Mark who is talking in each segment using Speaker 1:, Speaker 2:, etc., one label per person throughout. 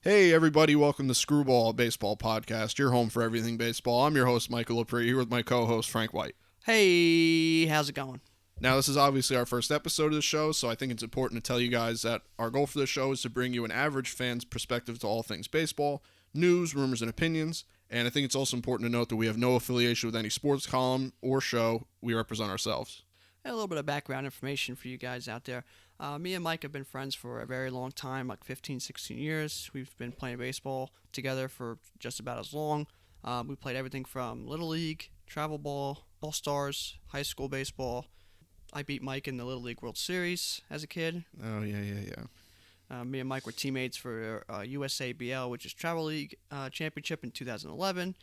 Speaker 1: Hey everybody, welcome to Screwball, a baseball podcast, your home for everything baseball. I'm your host, Michael Lepre, here with my co-host, Frank White.
Speaker 2: Hey, how's it going?
Speaker 1: Now, this is obviously our first episode of the show, so I think it's important to tell you guys that our goal for the show is to bring you an average fan's perspective to all things baseball, news, rumors, and opinions. And I think it's also important to note that we have no affiliation with any sports column or show. We represent ourselves.
Speaker 2: And a little bit of background information for you guys out there. Me and Mike have been friends for a very long time, like 15, 16 years. We've been playing baseball together for just about as long. We played everything from Little League, Travel Ball, All Stars, high school baseball. I beat Mike in the Little League World Series as a kid.
Speaker 1: Oh, yeah.
Speaker 2: Me and Mike were teammates for USABL, which is Travel League Championship in 2011.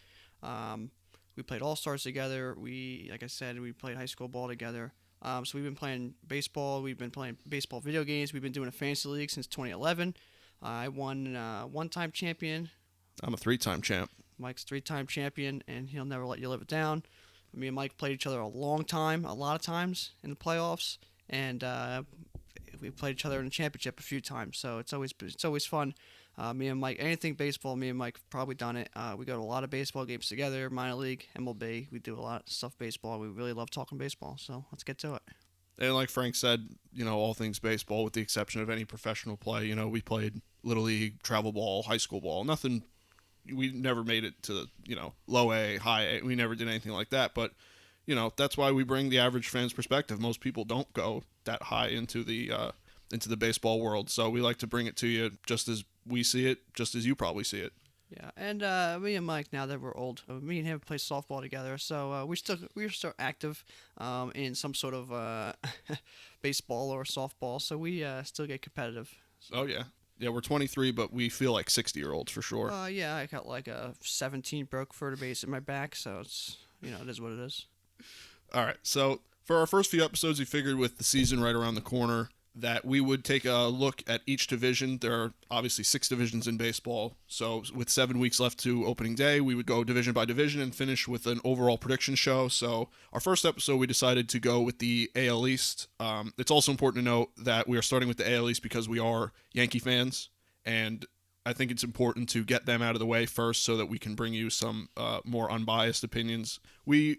Speaker 2: We played All Stars together. Like I said, we played high school ball together. So we've been playing baseball. We've been playing baseball video games. We've been doing a fantasy league since 2011. I won one-time champion.
Speaker 1: I'm a three-time champ.
Speaker 2: Mike's three-time champion, and he'll never let you live it down. Me and Mike played each other a long time, a lot of times in the playoffs, and we played each other in the championship a few times. So it's always fun. Me and Mike, anything baseball, me and Mike have probably done it. We go to a lot of baseball games together, minor league, MLB. We do a lot of stuff baseball. We really love talking baseball, so let's get to it.
Speaker 1: And like Frank said, all things baseball with the exception of any professional play. We played Little League, travel ball, high school ball. Nothing, we never made it to, low A, high A. We never did anything like that. But, that's why we bring the average fan's perspective. Most people don't go that high into the baseball world. So we like to bring it to you just as we see it, just as you probably see it.
Speaker 2: Yeah, and me and Mike, now that we're old, me and him play softball together, so we're still active in some sort of baseball or softball, so we still get competitive. So.
Speaker 1: Oh yeah, we're 23, but we feel like 60-year-olds for sure.
Speaker 2: Yeah, I got like a 17 broke vertebrae in my back, so it's it is what it is.
Speaker 1: All right, so for our first few episodes, we figured with the season right around the corner that we would take a look at each division. There are obviously 6 divisions in baseball, so with 7 weeks left to opening day, we would go division by division and finish with an overall prediction show. So our first episode, we decided to go with the AL East. It's also important to note that we are starting with the AL East because we are Yankee fans, and I think it's important to get them out of the way first so that we can bring you some more unbiased opinions. We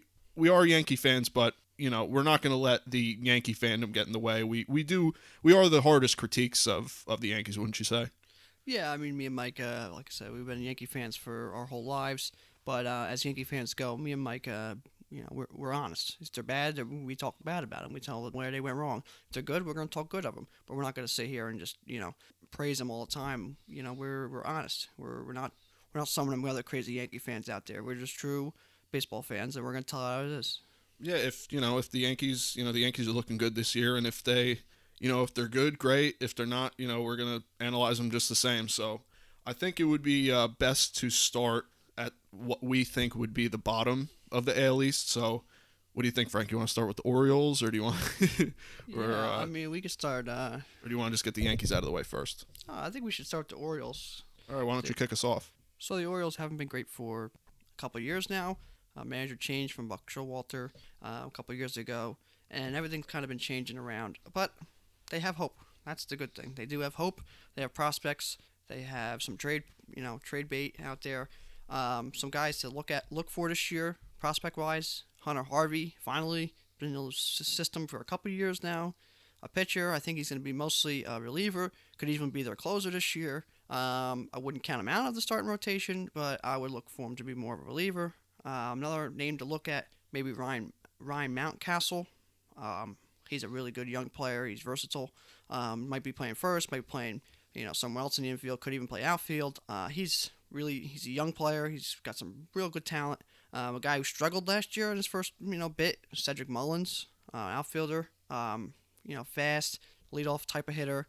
Speaker 1: are Yankee fans, but we're not going to let the Yankee fandom get in the way. We are the hardest critiques of the Yankees, wouldn't you say?
Speaker 2: Yeah, I mean, me and Mike, like I said, we've been Yankee fans for our whole lives. But as Yankee fans go, me and Mike, we're honest. If they're bad, we talk bad about them. We tell them where they went wrong. If they're good, we're going to talk good of them. But we're not going to sit here and just praise them all the time. We're honest. We're not some of them other crazy Yankee fans out there. We're just true baseball fans, and we're going to tell it how it is.
Speaker 1: Yeah, if the Yankees, the Yankees are looking good this year, and if they, if they're good, great. If they're not, we're gonna analyze them just the same. So, I think it would be best to start at what we think would be the bottom of the AL East. So, what do you think, Frank? You want to start with the Orioles, or do you want?
Speaker 2: I mean, we could start.
Speaker 1: Or do you want to just get the Yankees out of the way first?
Speaker 2: I think we should start with the Orioles.
Speaker 1: All right, why don't you kick us off?
Speaker 2: So the Orioles haven't been great for a couple of years now. Manager changed from Buck Showalter a couple of years ago, and everything's kind of been changing around. But they have hope. That's the good thing. They do have hope. They have prospects. They have some trade bait out there. Some guys to look for this year, prospect-wise. Hunter Harvey, finally, been in the system for a couple of years now. A pitcher, I think he's going to be mostly a reliever. Could even be their closer this year. I wouldn't count him out of the starting rotation, but I would look for him to be more of a reliever. Another name to look at, maybe Ryan Mountcastle. He's a really good young player. He's versatile. Might be playing first, might be playing somewhere else in the infield. Could even play outfield. He's a young player. He's got some real good talent. A guy who struggled last year in his first bit, Cedric Mullins, outfielder. Fast, leadoff type of hitter.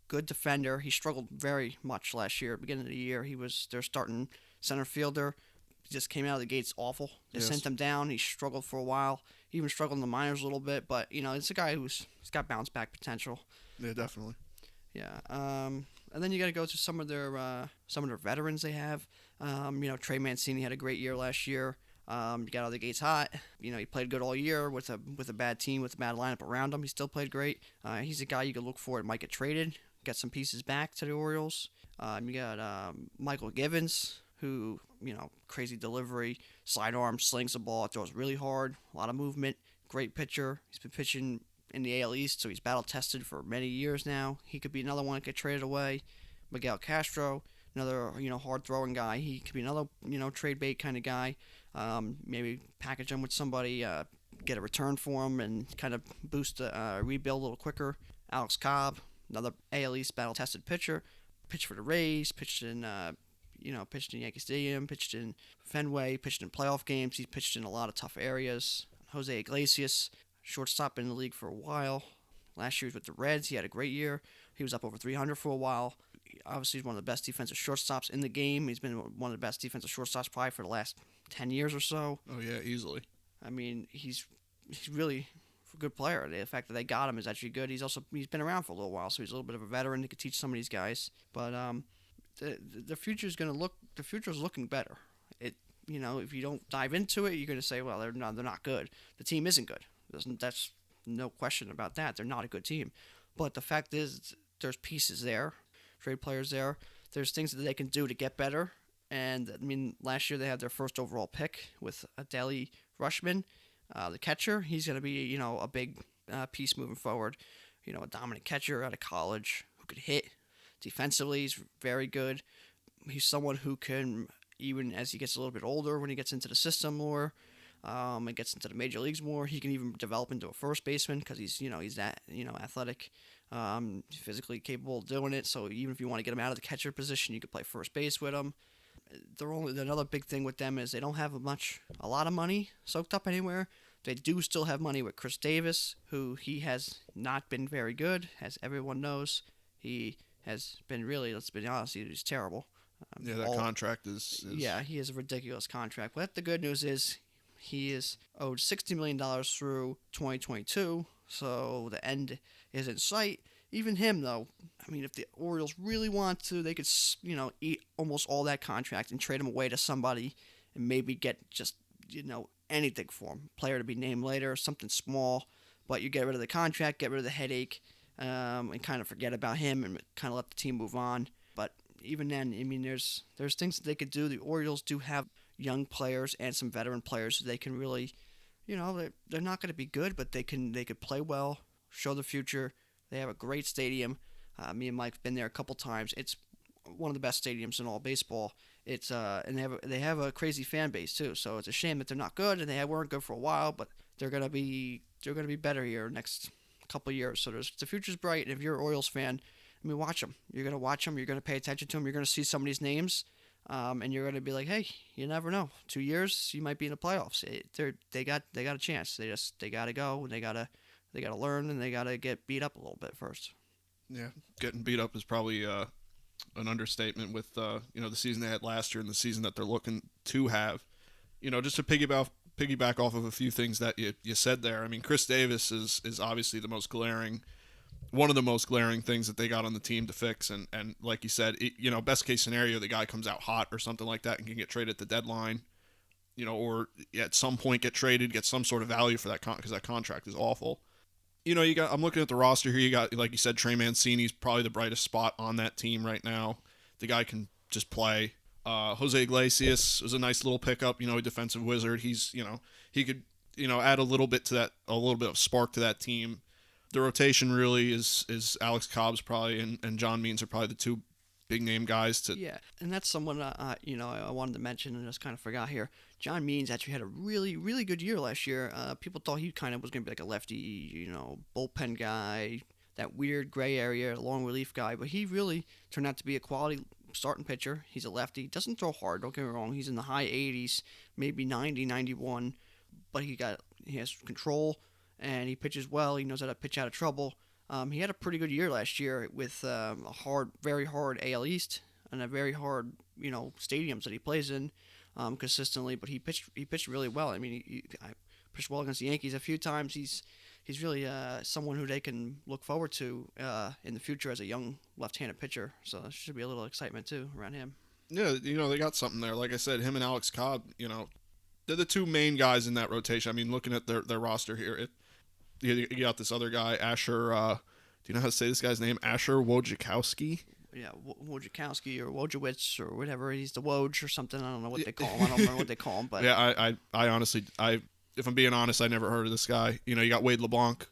Speaker 2: Good defender. He struggled very much last year. Beginning of the year, he was their starting center fielder. He just came out of the gates awful. They sent him down. He struggled for a while. He even struggled in the minors a little bit. But, it's a guy he's got bounce back potential.
Speaker 1: Yeah, definitely.
Speaker 2: Yeah. And then you got to go to some of their veterans they have. Trey Mancini had a great year last year. He got out of the gates hot. He played good all year with a bad team, with a bad lineup around him. He still played great. He's a guy you could look for. It might get traded. get some pieces back to the Orioles. You got Michael Givens, who, crazy delivery, sidearm, slings the ball, throws really hard, a lot of movement, great pitcher. He's been pitching in the AL East, so he's battle tested for many years now. He could be another one that get traded away. Miguel Castro, another hard throwing guy. He could be another trade bait kind of guy. Maybe package him with somebody, get a return for him, and kind of boost the rebuild a little quicker. Alex Cobb, another AL East battle tested pitcher. Pitched for the Rays. Pitched in pitched in Yankee Stadium. Pitched in Fenway. Pitched in playoff games. He's pitched in a lot of tough areas. Jose Iglesias, shortstop in the league for a while. Last year he was with the Reds. He had a great year. He was up over 300 for a while. Obviously, he's one of the best defensive shortstops in the game. He's been one of the best defensive shortstops probably for the last 10 years or so.
Speaker 1: Oh, yeah, easily.
Speaker 2: I mean, he's really a good player. The fact that they got him is actually good. He's been around for a little while, so he's a little bit of a veteran. He could teach some of these guys. But the future's looking better. If you don't dive into it, you're going to say, well, they're not good. The team isn't good. That's no question about that. They're not a good team. But the fact is, there's pieces there, trade players there. There's things that they can do to get better. And, I mean, last year they had their first overall pick with Adeli Rushman, the catcher. He's going to be, a big piece moving forward. A dominant catcher out of college who could hit. Defensively, he's very good. He's someone who can, even as he gets a little bit older, when he gets into the system more, and gets into the major leagues more, he can even develop into a first baseman because he's that, athletic, physically capable of doing it. So even if you want to get him out of the catcher position, you could play first base with him. Another big thing with them is they don't have a lot of money soaked up anywhere. They do still have money with Chris Davis, who he has not been very good, as everyone knows. He has been really, let's be honest, he's terrible.
Speaker 1: That contract is...
Speaker 2: Yeah, he has a ridiculous contract. But the good news is he is owed $60 million through 2022, so the end is in sight. Even him, though, I mean, if the Orioles really want to, they could, eat almost all that contract and trade him away to somebody and maybe get just, anything for him. Player to be named later, something small, but you get rid of the contract, get rid of the headache, and kind of forget about him and kind of let the team move on. But even then, I mean, there's things that they could do. The Orioles do have young players and some veteran players so they can really, they're not going to be good, but they could play well, show the future. They have a great stadium. Me and Mike have been there a couple times. It's one of the best stadiums in all baseball. It's and they have a crazy fan base too. So it's a shame that they're not good, and they weren't good for a while, but they're gonna be better here next couple of years. So the future's bright. And if you're an Orioles fan, I mean, watch them. You're gonna watch them. You're gonna pay attention to them. You're gonna see some of these names, and you're gonna be like, hey, you never know. 2 years, you might be in the playoffs. They got a chance. They gotta go. And they gotta learn, and they gotta get beat up a little bit first.
Speaker 1: Yeah, getting beat up is probably an understatement with the season they had last year and the season that they're looking to have. Just to piggyback off of a few things that you said there. I mean, Chris Davis is obviously one of the most glaring things that they got on the team to fix. And like you said, best case scenario, the guy comes out hot or something like that and can get traded at the deadline, or at some point get traded, get some sort of value for that because that contract is awful. I'm looking at the roster here. You got, like you said, Trey Mancini's probably the brightest spot on that team right now. The guy can just play. Jose Iglesias was a nice little pickup, a defensive wizard. He's, he could, add a little bit of spark to that team. The rotation really is Alex Cobb's probably and John Means are probably the two big name guys to.
Speaker 2: Yeah, and that's someone I wanted to mention and just kind of forgot here. John Means actually had a really, really good year last year. People thought he kind of was going to be like a lefty, bullpen guy, that weird gray area, long relief guy, but he really turned out to be a quality starting pitcher. He's a lefty. Doesn't throw hard, don't get me wrong. He's in the high 80s, maybe 90, 91, but he has control, and he pitches well. He knows how to pitch out of trouble. He had a pretty good year last year with a very hard AL East and a very hard, stadiums that he plays in consistently. But he pitched really well. I mean, he pitched well against the Yankees a few times. He's really someone who they can look forward to in the future as a young left-handed pitcher. So there should be a little excitement too around him.
Speaker 1: Yeah, they got something there. Like I said, him and Alex Cobb, they're the two main guys in that rotation. I mean, looking at their roster here, you got this other guy, Asher Do you know how to say this guy's name? Asher Wojciechowski?
Speaker 2: Yeah, Wojciechowski or Wojciewicz or whatever. He's the Woj or something. I don't know what they call him. I don't remember what they call him. But
Speaker 1: yeah, I honestly, if I'm being honest, I never heard of this guy. You know, you got Wade LeBlanc,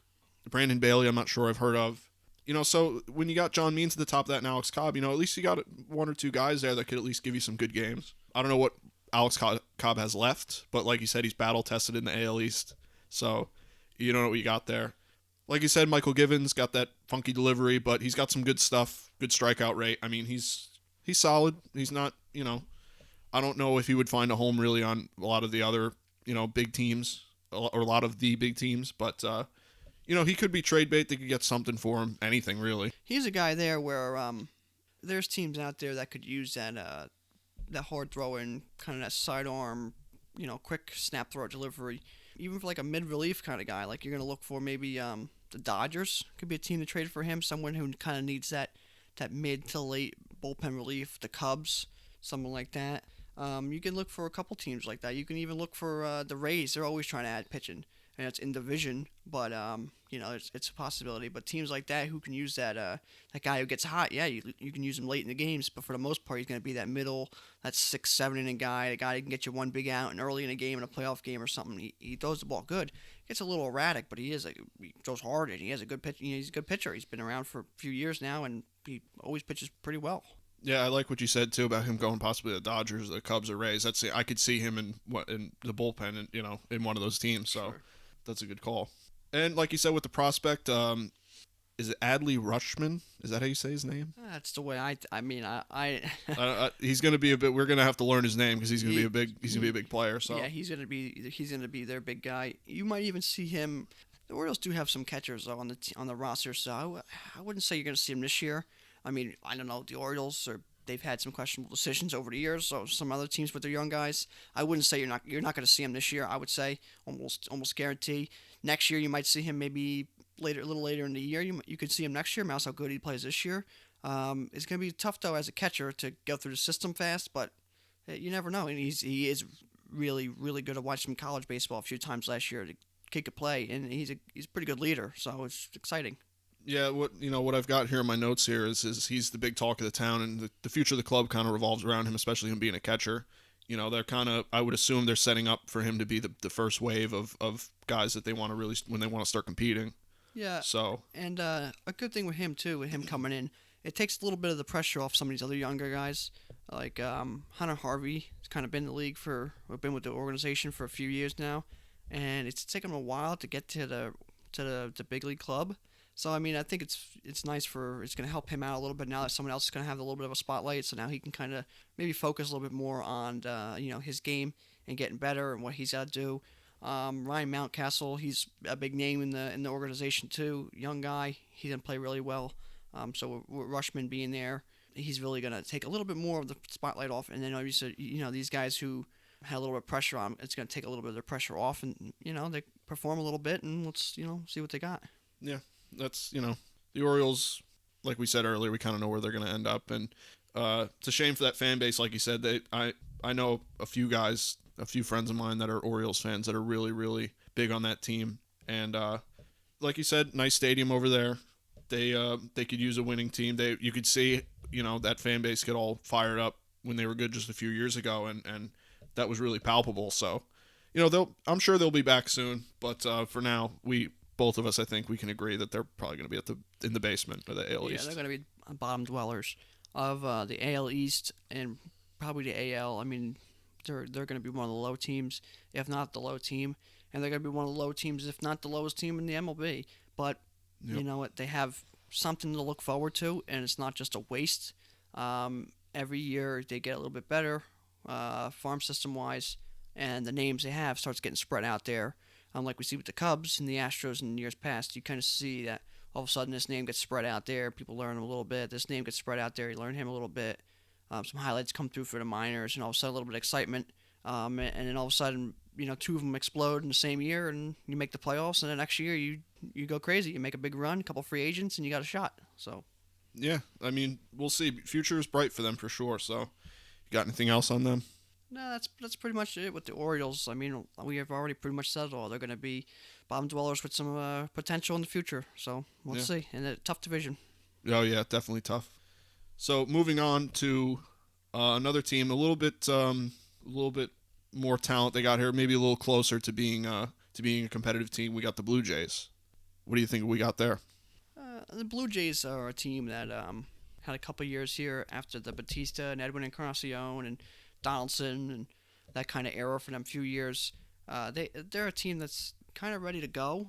Speaker 1: Brandon Bailey. I'm not sure I've heard of. You know, so when you got John Means at the top of that and Alex Cobb, you know, at least you got one or two guys there that could at least give you some good games. I don't know what Alex Cobb has left, but like you said, he's battle tested in the AL East, so you don't know what you got there. Like you said, Michael Givens got that funky delivery, but he's got some good stuff, good strikeout rate. I mean, he's solid. He's not, you know, I don't know if he would find a home really on a lot of the other, you know, big teams or a lot of the big teams, but you know, he could be trade bait. They could get something for him, anything really.
Speaker 2: He's a guy there where there's teams out there that could use that hard throwing, kind of that sidearm, you know, quick snap throw delivery. Even for like a mid-relief kind of guy, like you're going to look for maybe the Dodgers could be a team to trade for him, someone who kind of needs that mid to late bullpen relief. The Cubs, someone like that. You can look for a couple teams like that. You can even look for the Rays. They're always trying to add pitching, and it's in division, but you know, it's a possibility. But teams like that who can use that guy who gets hot, yeah, you can use him late in the games, but for the most part, he's going to be that middle, that 6-7 inning guy, the guy who can get you one big out and early in a game, in a playoff game or something. He throws the ball good. Gets a little erratic, but he throws hard and he has a good pitch. You know, he's a good pitcher. He's been around for a few years now, and he always pitches pretty well.
Speaker 1: Yeah, I like what you said too about him going possibly to the Dodgers, the Cubs, or Rays. I could see him in the bullpen, and you know, in one of those teams. So
Speaker 2: Sure.
Speaker 1: That's a good call. And like you said with the prospect, is it Adley Rutschman? Is that how you say his name?
Speaker 2: That's the way I mean
Speaker 1: He's going to be a bit. We're going to have to learn his name because he's going to be a big player. So
Speaker 2: yeah, he's gonna be their big guy. You might even see him. The Orioles do have some catchers though on the roster, so I wouldn't say you're gonna see him this year. I mean, I don't know. The Orioles they've had some questionable decisions over the years. So some other teams with their young guys, I wouldn't say you're not going to see him this year. I would say almost guarantee. Next year you might see him maybe a little later in the year. You could see him next year. Mouse how good he plays this year. It's going to be tough though as a catcher to go through the system fast, but you never know. And he is really really good. I watched him college baseball a few times last year. The kid could play, and he's a pretty good leader. So it's exciting.
Speaker 1: Yeah, what I've got here in my notes here is he's the big talk of the town, and the future of the club kind of revolves around him, especially him being a catcher. You know, they're kind of, I would assume they're setting up for him to be the first wave of guys that they want to really, when they want to start competing.
Speaker 2: Yeah.
Speaker 1: So.
Speaker 2: And a good thing with him too, with him coming in, it takes a little bit of the pressure off some of these other younger guys, like Hunter Harvey. Has kind of been in the league been with the organization for a few years now, and it's taken him a while to get to the big league club. So I mean, I think it's nice it's going to help him out a little bit now that someone else is going to have a little bit of a spotlight. So now he can kind of maybe focus a little bit more on his game and getting better and what he's got to do. Ryan Mountcastle, he's a big name in the organization too. Young guy, he didn't play really well. So with Rutschman being there, he's really going to take a little bit more of the spotlight off. And then obviously, these guys who had a little bit of pressure on, it's going to take a little bit of the pressure off, and they perform a little bit, and let's see what they got.
Speaker 1: Yeah. That's, the Orioles, like we said earlier, we kind of know where they're going to end up. And it's a shame for that fan base. Like you said, I know a few guys, a few friends of mine that are Orioles fans that are really, really big on that team. And like you said, nice stadium over there. They could use a winning team. You could see, that fan base get all fired up when they were good just a few years ago. And that was really palpable. So, I'm sure they'll be back soon. But for now, both of us, I think we can agree that they're probably going to be in the basement of the AL East.
Speaker 2: Yeah, they're going to be bottom dwellers of the AL East and probably the AL. I mean, they're going to be one of the low teams, if not the low team, and they're going to be one of the low teams, if not the lowest team in the MLB. But you know what? They have something to look forward to, and it's not just a waste. Every year they get a little bit better, farm system wise, and the names they have starts getting spread out there. Like we see with the Cubs and the Astros in years past, you kind of see that all of a sudden this name gets spread out there. People learn him a little bit. This name gets spread out there. You learn him a little bit. Some highlights come through for the minors, and all of a sudden a little bit of excitement. And then all of a sudden, two of them explode in the same year, and you make the playoffs. And the next year, you go crazy. You make a big run, a couple free agents, and you got a shot. So.
Speaker 1: Yeah, I mean, we'll see. Future is bright for them for sure. So, you got anything else on them?
Speaker 2: No, that's pretty much it with the Orioles. I mean, we have already pretty much said it all. They're going to be bottom dwellers with some potential in the future. So we'll
Speaker 1: Yeah.
Speaker 2: see. In a tough division.
Speaker 1: Oh yeah, definitely tough. So moving on to another team, a little bit more talent they got here, maybe a little closer to being a competitive team. We got the Blue Jays. What do you think we got there?
Speaker 2: The Blue Jays are a team that had a couple years here after the Batista and Edwin Encarnacion and Donaldson and that kind of era for them few years. They're a team that's kind of ready to go.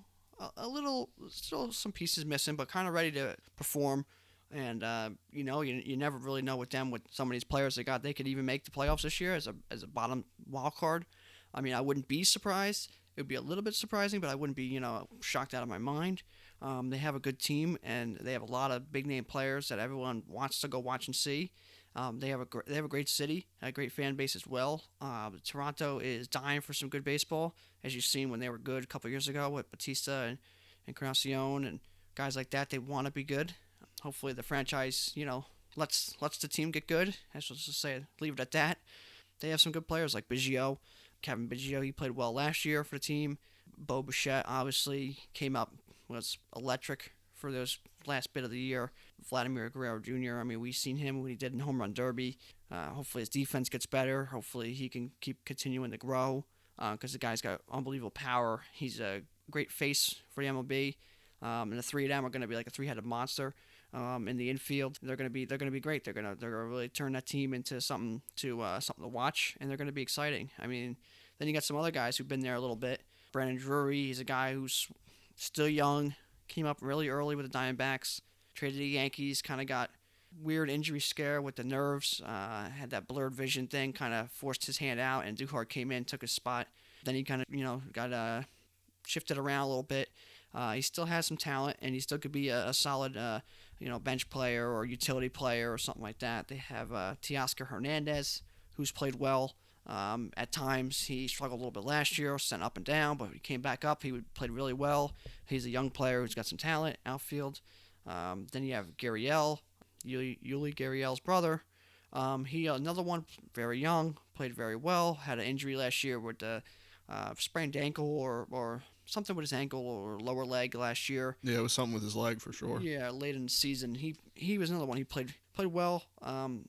Speaker 2: A little, still some pieces missing, but kind of ready to perform. And you never really know with them with some of these players they got. They could even make the playoffs this year as a bottom wild card. I mean, I wouldn't be surprised. It would be a little bit surprising, but I wouldn't be shocked out of my mind. They have a good team, and they have a lot of big name players that everyone wants to go watch and see. They have a great city, a great fan base as well. Toronto is dying for some good baseball, as you've seen when they were good a couple years ago with Batista and Encarnacion and guys like that. They want to be good. Hopefully, the franchise lets the team get good. Let's just say leave it at that. They have some good players like Biggio, Kevin Biggio. He played well last year for the team. Bo Bichette obviously came up, was electric for those last bit of the year. Vladimir Guerrero Jr. I mean, we've seen him what he did in home run derby. Hopefully his defense gets better. Hopefully he can keep continuing to grow because the guy's got unbelievable power. He's a great face for the MLB. And the three of them are going to be like a three-headed monster in the infield. They're gonna be great. They're gonna really turn that team into something to watch, and they're gonna be exciting. I mean, then you got some other guys who've been there a little bit. Brandon Drury, he's a guy who's still young, came up really early with the Diamondbacks, traded to the Yankees, kind of got weird injury scare with the nerves, had that blurred vision thing, kind of forced his hand out, and Duhart came in, took his spot. Then he kind of got shifted around a little bit. He still has some talent, and he still could be a solid, bench player or utility player or something like that. They have Teoscar Hernandez, who's played well. At times, he struggled a little bit last year, sent up and down, but he came back up. He played really well. He's a young player who's got some talent, outfield. Then you have Gurriel, Yuli Gurriel's brother. He another one, very young, played very well. Had an injury last year with the sprained ankle or something with his ankle or lower leg last year.
Speaker 1: Yeah, it was something with his leg for sure.
Speaker 2: Yeah, late in the season, he was another one. He played well.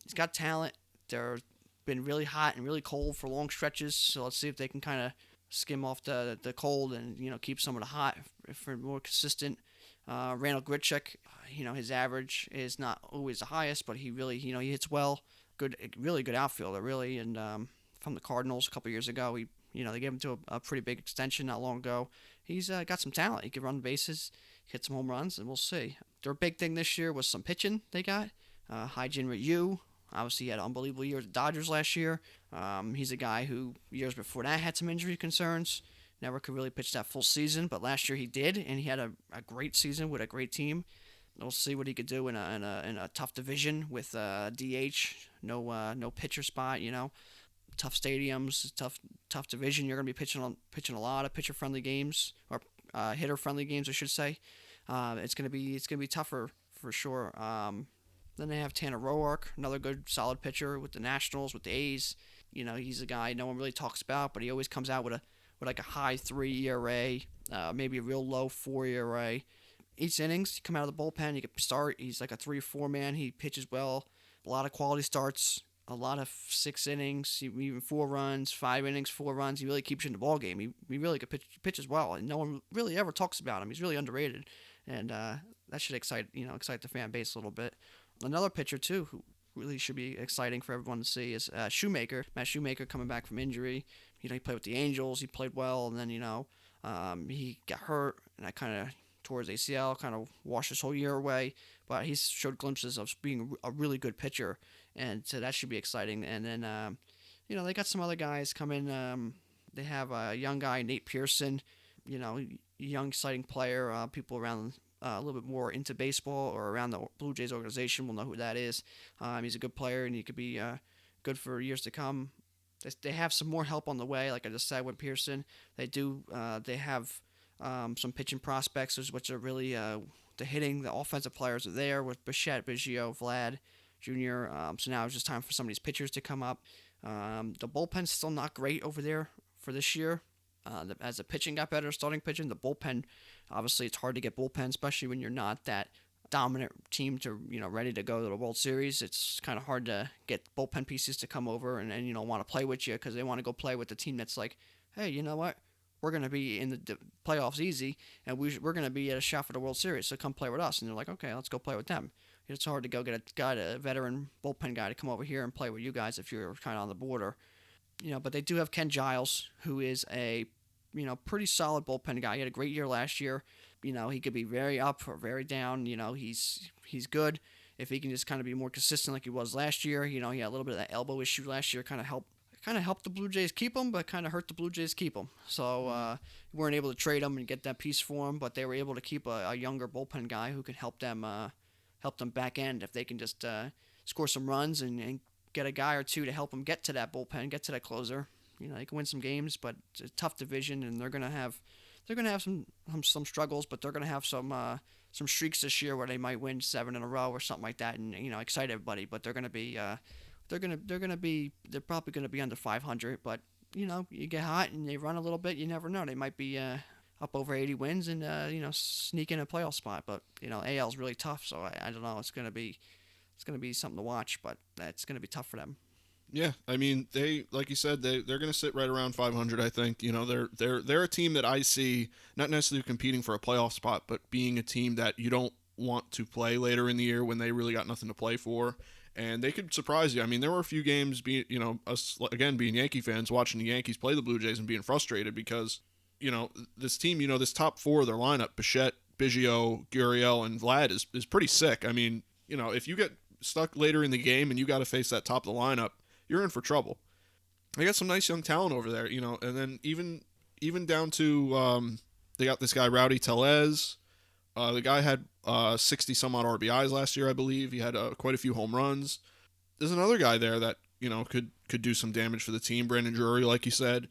Speaker 2: He's got talent. They're been really hot and really cold for long stretches. So let's see if they can kind of skim off the cold and keep some of the hot for more consistent. Randall Grichuk, his average is not always the highest, but he really he hits well. Good, really good outfielder, really. And from the Cardinals a couple years ago, they gave him to a pretty big extension not long ago. He's got some talent. He can run the bases, hit some home runs, and we'll see. Their big thing this year was some pitching they got. Hyjin Ryu, obviously he had an unbelievable year with the Dodgers last year. He's a guy who years before that had some injury concerns. Never could really pitch that full season, but last year he did, and he had a great season with a great team. We'll see what he could do in a tough division with DH, no pitcher spot, tough stadiums, tough division. You're gonna be pitching a lot of pitcher friendly games or hitter friendly games, I should say. It's gonna be tougher for sure. Then they have Tanner Roark, another good solid pitcher with the Nationals, with the A's. He's a guy no one really talks about, but he always comes out with like a high 3 ERA, maybe a real low 4 ERA. Each innings, you come out of the bullpen, you can start. He's like a 3 or 4 man. He pitches well. A lot of quality starts. A lot of 6 innings, even 4 runs, 5 innings, 4 runs. He really keeps you in the ball game. He really could pitch as well, and no one really ever talks about him. He's really underrated, and that should excite the fan base a little bit. Another pitcher too, who really should be exciting for everyone to see, is Shoemaker. Matt Shoemaker coming back from injury. He played with the Angels. He played well, and then he got hurt, and that kind of tore his ACL, kind of washed his whole year away. But he showed glimpses of being a really good pitcher, and so that should be exciting. And then they got some other guys coming. They have a young guy, Nate Pearson. Young exciting player. People around a little bit more into baseball or around the Blue Jays organization will know who that is. He's a good player, and he could be good for years to come. They have some more help on the way, like I just said with Pearson. They have some pitching prospects, which are really the hitting, the offensive players are there with Bichette, Biggio, Vlad, Jr. So now it's just time for some of these pitchers to come up. The bullpen's still not great over there for this year. As the pitching got better, starting pitching, the bullpen, obviously it's hard to get bullpen, especially when you're not that dominant team to ready to go to the World Series. It's kind of hard to get bullpen pieces to come over and want to play with you because they want to go play with the team that's like, hey, you know what? We're going to be in the playoffs easy, and we're going to be at a shot for the World Series, so come play with us. And they're like, okay, let's go play with them. It's hard to go get a veteran bullpen guy to come over here and play with you guys if you're kind of on the border. But they do have Ken Giles, who is a pretty solid bullpen guy. He had a great year last year. He could be very up or very down. He's good if he can just kind of be more consistent like he was last year. He had a little bit of that elbow issue last year, kind of helped the Blue Jays keep him, but kind of hurt the Blue Jays keep him. So weren't able to trade him and get that piece for him, but they were able to keep a younger bullpen guy who can help them back end if they can just score some runs and get a guy or two to help them get to that bullpen, get to that closer. They can win some games, but it's a tough division, and they're gonna have some struggles, but they're gonna have some streaks this year where they might win 7 in a row or something like that, and excite everybody. But they're probably gonna be under 500. But you get hot and they run a little bit, you never know. They might be up over 80 wins and sneak in a playoff spot. But AL's really tough, so I don't know. It's gonna be something to watch, but it's gonna be tough for them.
Speaker 1: Yeah, I mean, they, like you said, they're going to sit right around 500. I think they're a team that I see not necessarily competing for a playoff spot, but being a team that you don't want to play later in the year when they really got nothing to play for, and they could surprise you. I mean, there were a few games, us again being Yankee fans, watching the Yankees play the Blue Jays and being frustrated because this team, this top 4 of their lineup, Bichette, Biggio, Gurriel, and Vlad is pretty sick. I mean, if you get stuck later in the game and you got to face that top of the lineup, you're in for trouble. They got some nice young talent over there, and then even down to they got this guy Rowdy Tellez. The guy had 60 some odd RBIs last year, I believe. He had quite a few home runs. There's another guy there that could do some damage for the team, Brandon Drury, like you said.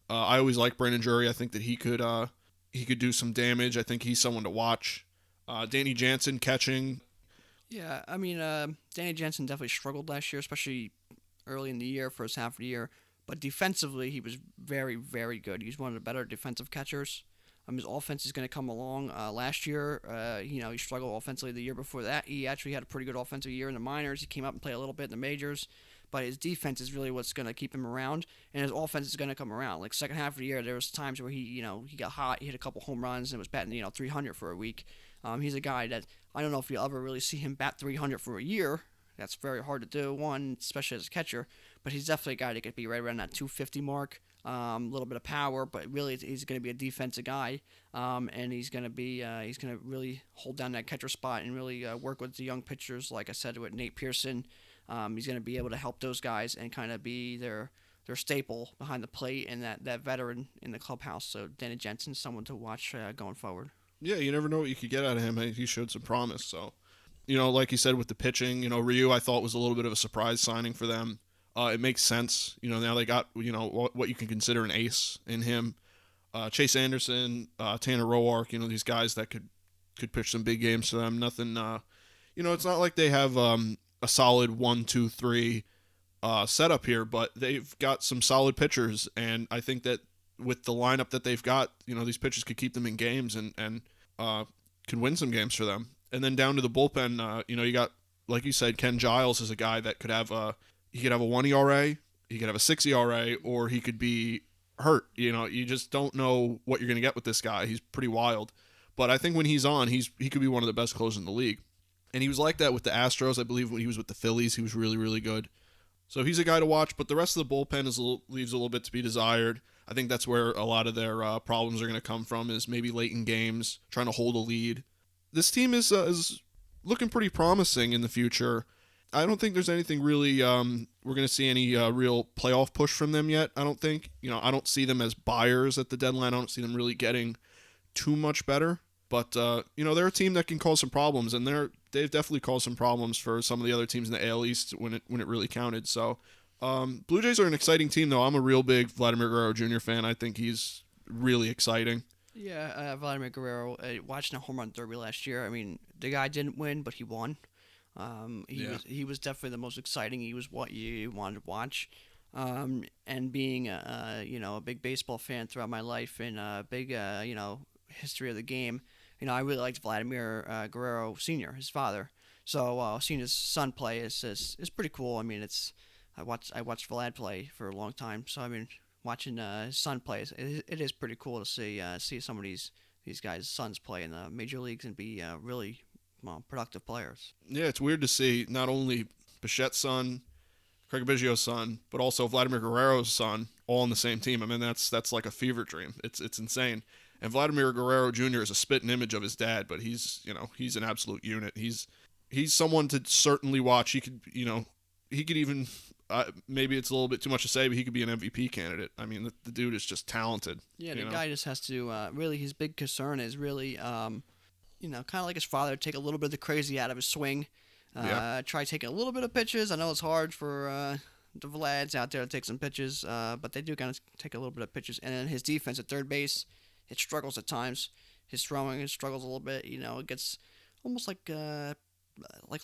Speaker 1: I always like Brandon Drury. I think that he could do some damage. I think he's someone to watch. Danny Jansen catching.
Speaker 2: Yeah, I mean, Danny Jansen definitely struggled last year, especially early in the year, first half of the year. But defensively, he was very, very good. He's one of the better defensive catchers. His offense is going to come along. Last year, he struggled offensively. The year before that, he actually had a pretty good offensive year in the minors. He came up and played a little bit in the majors. But his defense is really what's going to keep him around, and his offense is going to come around. Like second half of the year, there was times where he got hot. He hit a couple home runs and was batting 300 for a week. He's a guy that I don't know if you'll ever really see him bat 300 for a year. That's very hard to do, especially as a catcher. But he's definitely a guy that could be right around that 250 mark. A little bit of power, but really he's going to be a defensive guy. And he's going to really hold down that catcher spot and really work with the young pitchers, like I said, with Nate Pearson. He's going to be able to help those guys and kind of be their staple behind the plate and that veteran in the clubhouse. So Danny Jansen's someone to watch going forward.
Speaker 1: Yeah, you never know what you could get out of him. He showed some promise, so... like you said with the pitching, Ryu I thought was a little bit of a surprise signing for them. It makes sense. Now they got, what you can consider an ace in him. Chase Anderson, Tanner Roark, these guys that could pitch some big games for them. Nothing, it's not like they have a solid 1, 2, 3 setup here, but they've got some solid pitchers, and I think that with the lineup that they've got, these pitchers could keep them in games and can win some games for them. And then down to the bullpen, you got, like you said, Ken Giles is a guy that could have a 1 ERA, he could have a 6 ERA, or he could be hurt. You just don't know what you're going to get with this guy. He's pretty wild. But I think when he's on, he could be one of the best closers in the league. And he was like that with the Astros. I believe when he was with the Phillies, he was really, really good. So he's a guy to watch, but the rest of the bullpen leaves a little bit to be desired. I think that's where a lot of their problems are going to come from, is maybe late in games, trying to hold a lead. This team is looking pretty promising in the future. I don't think there's anything really, we're going to see any real playoff push from them yet, I don't think. I don't see them as buyers at the deadline. I don't see them really getting too much better. But, they're a team that can cause some problems, and they've definitely caused some problems for some of the other teams in the AL East when it really counted. So, Blue Jays are an exciting team, though. I'm a real big Vladimir Guerrero Jr. fan. I think he's really exciting.
Speaker 2: Yeah, Vladimir Guerrero, watching a home run derby last year. I mean, the guy didn't win, but he won. He was definitely the most exciting. He was what you wanted to watch. And being a big baseball fan throughout my life and a big history of the game, I really liked Vladimir Guerrero Sr., his father. So seeing his son play is pretty cool. I mean, I watched Vlad play for a long time, so I mean, watching his son play, it is pretty cool to see some of these guys' sons play in the major leagues and be really productive players.
Speaker 1: Yeah, it's weird to see not only Bichette's son, Craig Biggio's son, but also Vladimir Guerrero's son all on the same team. I mean, that's like a fever dream. It's insane. And Vladimir Guerrero Jr. is a spitting image of his dad, but he's an absolute unit. He's someone to certainly watch. He could even maybe it's a little bit too much to say, but he could be an MVP candidate. I mean, the dude is just talented.
Speaker 2: Yeah, the guy just has to really. His big concern is really, kind of like his father, take a little bit of the crazy out of his swing. Try taking a little bit of pitches. I know it's hard for the Vlads out there to take some pitches, but they do kind of take a little bit of pitches. And then his defense at third base, it struggles at times. His throwing, it struggles a little bit. It gets almost like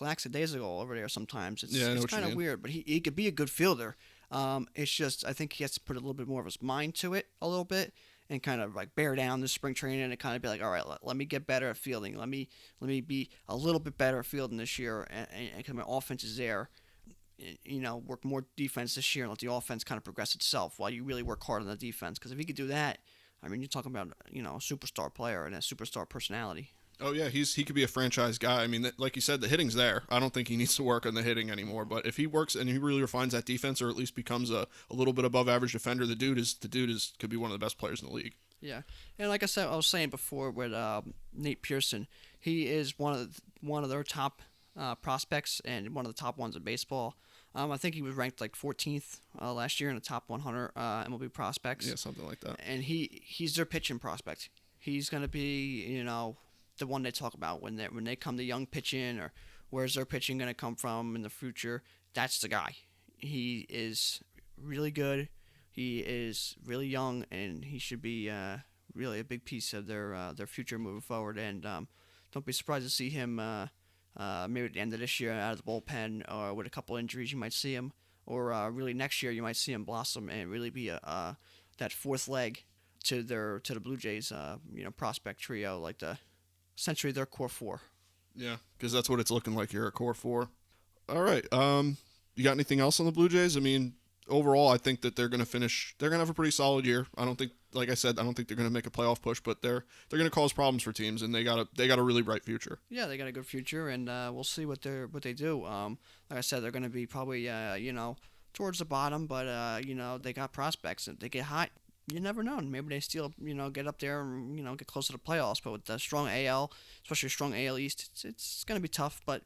Speaker 2: lackadaisical over there sometimes. It's kind of weird, but he could be a good fielder. It's just I think he has to put a little bit more of his mind to it a little bit and kind of like bear down this spring training and kind of be like, all right, let me get better at fielding. Let me be a little bit better at fielding this year and my offense is there. Work more defense this year and let the offense kind of progress itself while you really work hard on the defense. Because if he could do that, I mean, you're talking about a superstar player and a superstar personality.
Speaker 1: Oh yeah, he could be a franchise guy. I mean, like you said, the hitting's there. I don't think he needs to work on the hitting anymore. But if he works and he really refines that defense, or at least becomes a little bit above average defender, the dude could be one of the best players in the league.
Speaker 2: Yeah, and like I was saying before with Nate Pearson, he is one of their top prospects and one of the top ones in baseball. I think he was ranked like 14th last year in the top 100 MLB prospects.
Speaker 1: Yeah, something like that.
Speaker 2: And he's their pitching prospect. He's going to be the one they talk about when they come to young pitching or where's their pitching going to come from in the future. That's the guy. He is really good. He is really young, and he should be really a big piece of their future moving forward. And don't be surprised to see him maybe at the end of this year out of the bullpen or with a couple injuries. You might see him, or really next year you might see him blossom and really be that fourth leg to the Blue Jays prospect trio, like essentially their core four.
Speaker 1: Yeah, because that's what it's looking like here at core four. All right. You got anything else on the Blue Jays? I mean, overall, I think that they're going to finish. They're going to have a pretty solid year. I don't think, like I said, I don't think they're going to make a playoff push, but they're going to cause problems for teams, and they got a really bright future.
Speaker 2: Yeah, they got a good future, and we'll see what they do. Like I said, they're going to be probably towards the bottom, but they got prospects. If they get hot, you never know. Maybe they still get up there and get close to the playoffs. But with the strong AL, especially a strong AL East, it's going to be tough. But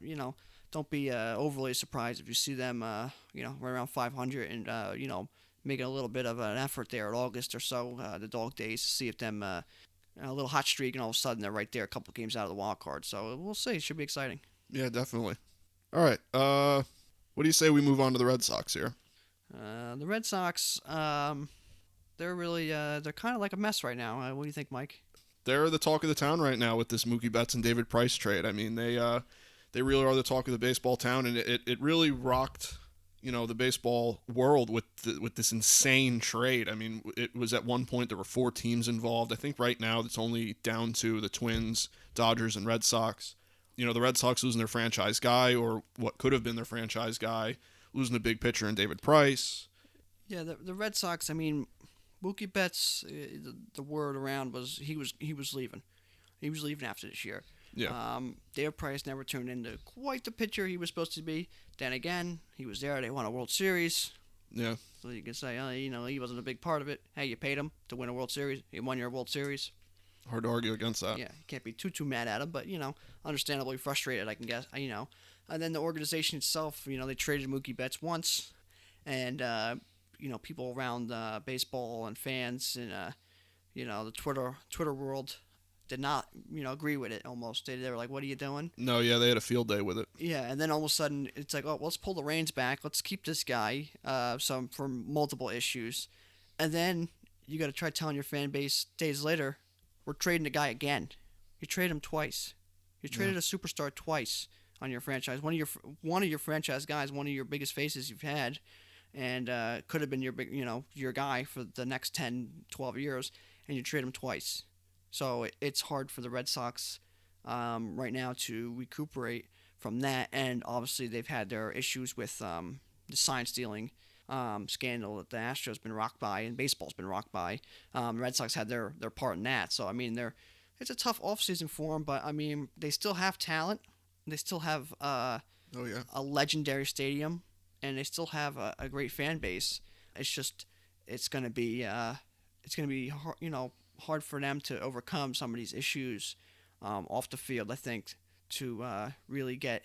Speaker 2: don't be overly surprised if you see them right around 500 and making a little bit of an effort there at August or so, the dog days, to see if them a little hot streak and all of a sudden they're right there, a couple games out of the wild card. So we'll see. It should be exciting.
Speaker 1: Yeah, definitely. All right. What do you say we move on to the Red Sox here?
Speaker 2: The Red Sox. They're really they're kind of like a mess right now. What do you think, Mike?
Speaker 1: They're the talk of the town right now with this Mookie Betts and David Price trade. I mean, they really are the talk of the baseball town, and it really rocked the baseball world with this insane trade. I mean, it was at one point there were 4 teams involved. I think right now it's only down to the Twins, Dodgers, and Red Sox. The Red Sox losing their franchise guy, or what could have been their franchise guy, losing a big pitcher in David Price.
Speaker 2: Yeah, the Red Sox. I mean, Mookie Betts, the word around was he was leaving. He was leaving after this year.
Speaker 1: Yeah.
Speaker 2: David Price never turned into quite the pitcher he was supposed to be. Then again, he was there. They won a World Series.
Speaker 1: Yeah.
Speaker 2: So you can say, he wasn't a big part of it. Hey, you paid him to win a World Series. He won your World Series.
Speaker 1: Hard to argue against that.
Speaker 2: Yeah, you can't be too mad at him, but understandably frustrated, I can guess. And then the organization itself, they traded Mookie Betts once, and people around baseball and fans and the Twitter world did not agree with it. Almost they were like, "What are you doing?"
Speaker 1: No, yeah, they had a field day with it.
Speaker 2: Yeah, and then all of a sudden it's like, "Oh, let's pull the reins back. Let's keep this guy for multiple issues," and then you got to try telling your fan base days later, "We're trading the guy again." You trade him twice. You traded a superstar twice on your franchise. One of your franchise guys, one of your biggest faces you've had, and could have been your guy for the next 10, 12 years, and you trade him twice. So it's hard for the Red Sox right now to recuperate from that, and obviously they've had their issues with the sign stealing scandal that the Astros been rocked by and baseball's been rocked by. The Red Sox had their part in that. So I mean, it's a tough offseason for them, but I mean they still have talent. They still have a legendary stadium, and they still have a great fan base. It's just it's gonna be hard for them to overcome some of these issues off the field. I think to really get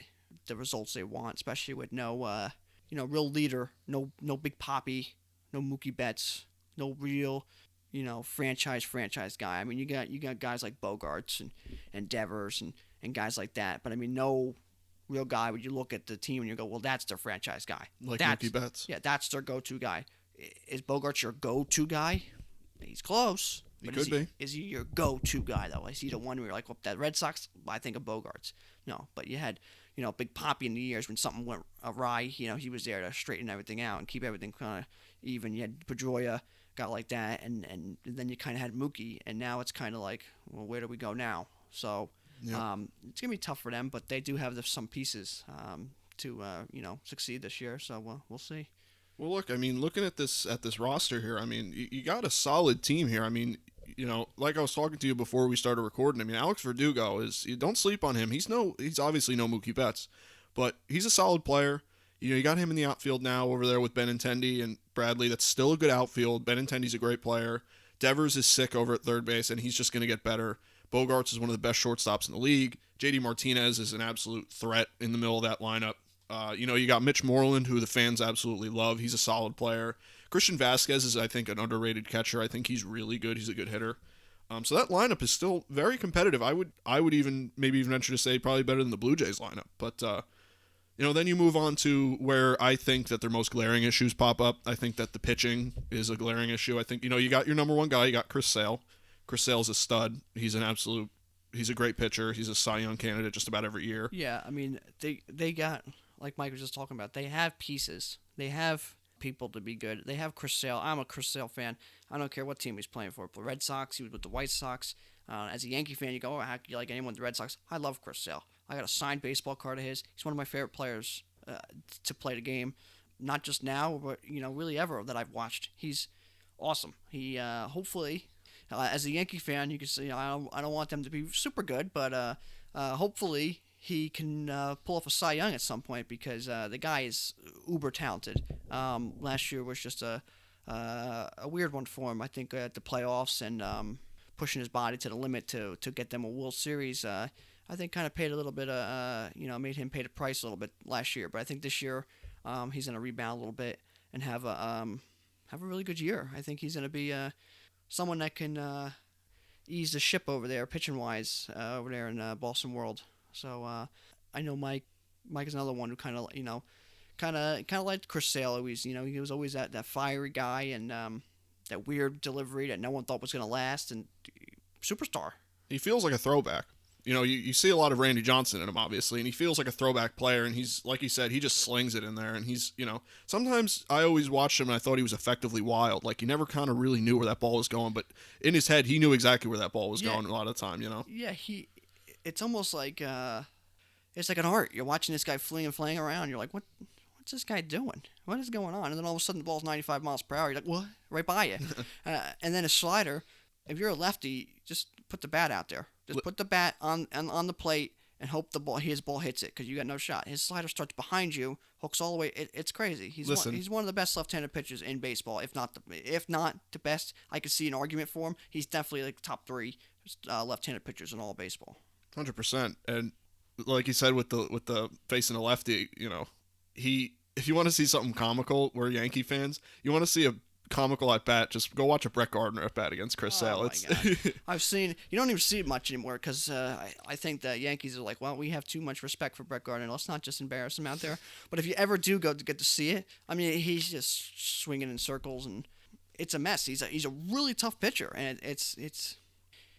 Speaker 2: the results they want, especially with no real leader, no Big Papi, no Mookie Betts, no real franchise guy. I mean, you got guys like Bogarts and Devers and guys like that, but I mean, no real guy. Would you look at the team and you go, well, that's their franchise guy,
Speaker 1: like Mookie Betts?
Speaker 2: Yeah, that's their go-to guy. Is Bogarts your go-to guy? He's close.
Speaker 1: He could be.
Speaker 2: Is he your go-to guy though? Is he the one where you're like, well, that Red Sox? I think of Bogarts. No, but you had Big Papi in the years when something went awry. He was there to straighten everything out and keep everything kind of even. You had Pedroia, got like that, and then you kind of had Mookie, and now it's kind of like, well, where do we go now? So it's gonna be tough for them, but they do have some pieces to succeed this year. So we'll see.
Speaker 1: Well, look, I mean, looking at this roster here, I mean, you got a solid team here. I mean, like I was talking to you before we started recording, I mean, Alex Verdugo you don't sleep on him. He's obviously no Mookie Betts, but he's a solid player. You got him in the outfield now over there with Benintendi and Bradley. That's still a good outfield. Benintendi's a great player. Devers is sick over at third base, and he's just going to get better. Bogarts is one of the best shortstops in the league. JD Martinez is an absolute threat in the middle of that lineup. You got Mitch Moreland, who the fans absolutely love. He's a solid player. Christian Vasquez is, I think, an underrated catcher. I think he's really good. He's a good hitter. So that lineup is still very competitive. I would even venture to say probably better than the Blue Jays lineup. But then you move on to where I think that their most glaring issues pop up. I think that the pitching is a glaring issue. I think you got your number one guy. You got Chris Sale. Chris Sale's a stud. He's a great pitcher. He's a Cy Young candidate just about every year.
Speaker 2: Yeah, I mean they got, like Mike was just talking about, they have pieces. They have people to be good. They have Chris Sale. I'm a Chris Sale fan. I don't care what team he's playing for. The Red Sox, he was with the White Sox. As a Yankee fan, you go, how can you like anyone with the Red Sox? I love Chris Sale. I got a signed baseball card of his. He's one of my favorite players to play the game. Not just now, but really ever that I've watched. He's awesome. He hopefully, as a Yankee fan, you can say I don't want them to be super good, but hopefully he can pull off a Cy Young at some point because the guy is uber talented. Last year was just a weird one for him. I think at the playoffs and pushing his body to the limit to get them a World Series. I think kind of paid a little bit made him pay the price a little bit last year. But I think this year he's going to rebound a little bit and have a really good year. I think he's going to be someone that can ease the ship over there pitching wise over there in Boston World. So I know Mike is another one who kind of liked Chris Sale always. He was always that fiery guy and that weird delivery that no one thought was going to last, and superstar.
Speaker 1: He feels like a throwback. You see a lot of Randy Johnson in him, obviously, and he feels like a throwback player, and he's, like you said, he just slings it in there, and he's, sometimes I always watched him and I thought he was effectively wild. Like, he never kind of really knew where that ball was going, but in his head, he knew exactly where that ball was going a lot of the time,
Speaker 2: Yeah, it's almost like, it's like an art. You're watching this guy flying around, you're like, what's this guy doing? What is going on? And then all of a sudden the ball's 95 miles per hour. You're like, what? Right by you. And then a slider, if you're a lefty, just put the bat out there. Just put the bat on the plate and hope his ball hits it because you got no shot. His slider starts behind you, hooks all the way. It's crazy. He's one of the best left-handed pitchers in baseball, if not the best. I could see an argument for him. He's definitely like top 3 left-handed pitchers in all of baseball.
Speaker 1: 100%. And like you said with the facing a lefty, if you want to see something comical, we're Yankee fans. You want to see a comical at bat, just go watch a Brett Gardner at bat against Chris Sale.
Speaker 2: I've seen, you don't even see it much anymore because I think the Yankees are like, well, we have too much respect for Brett Gardner. Let's not just embarrass him out there. But if you ever do go to get to see it, I mean, he's just swinging in circles and it's a mess. He's a really tough pitcher, and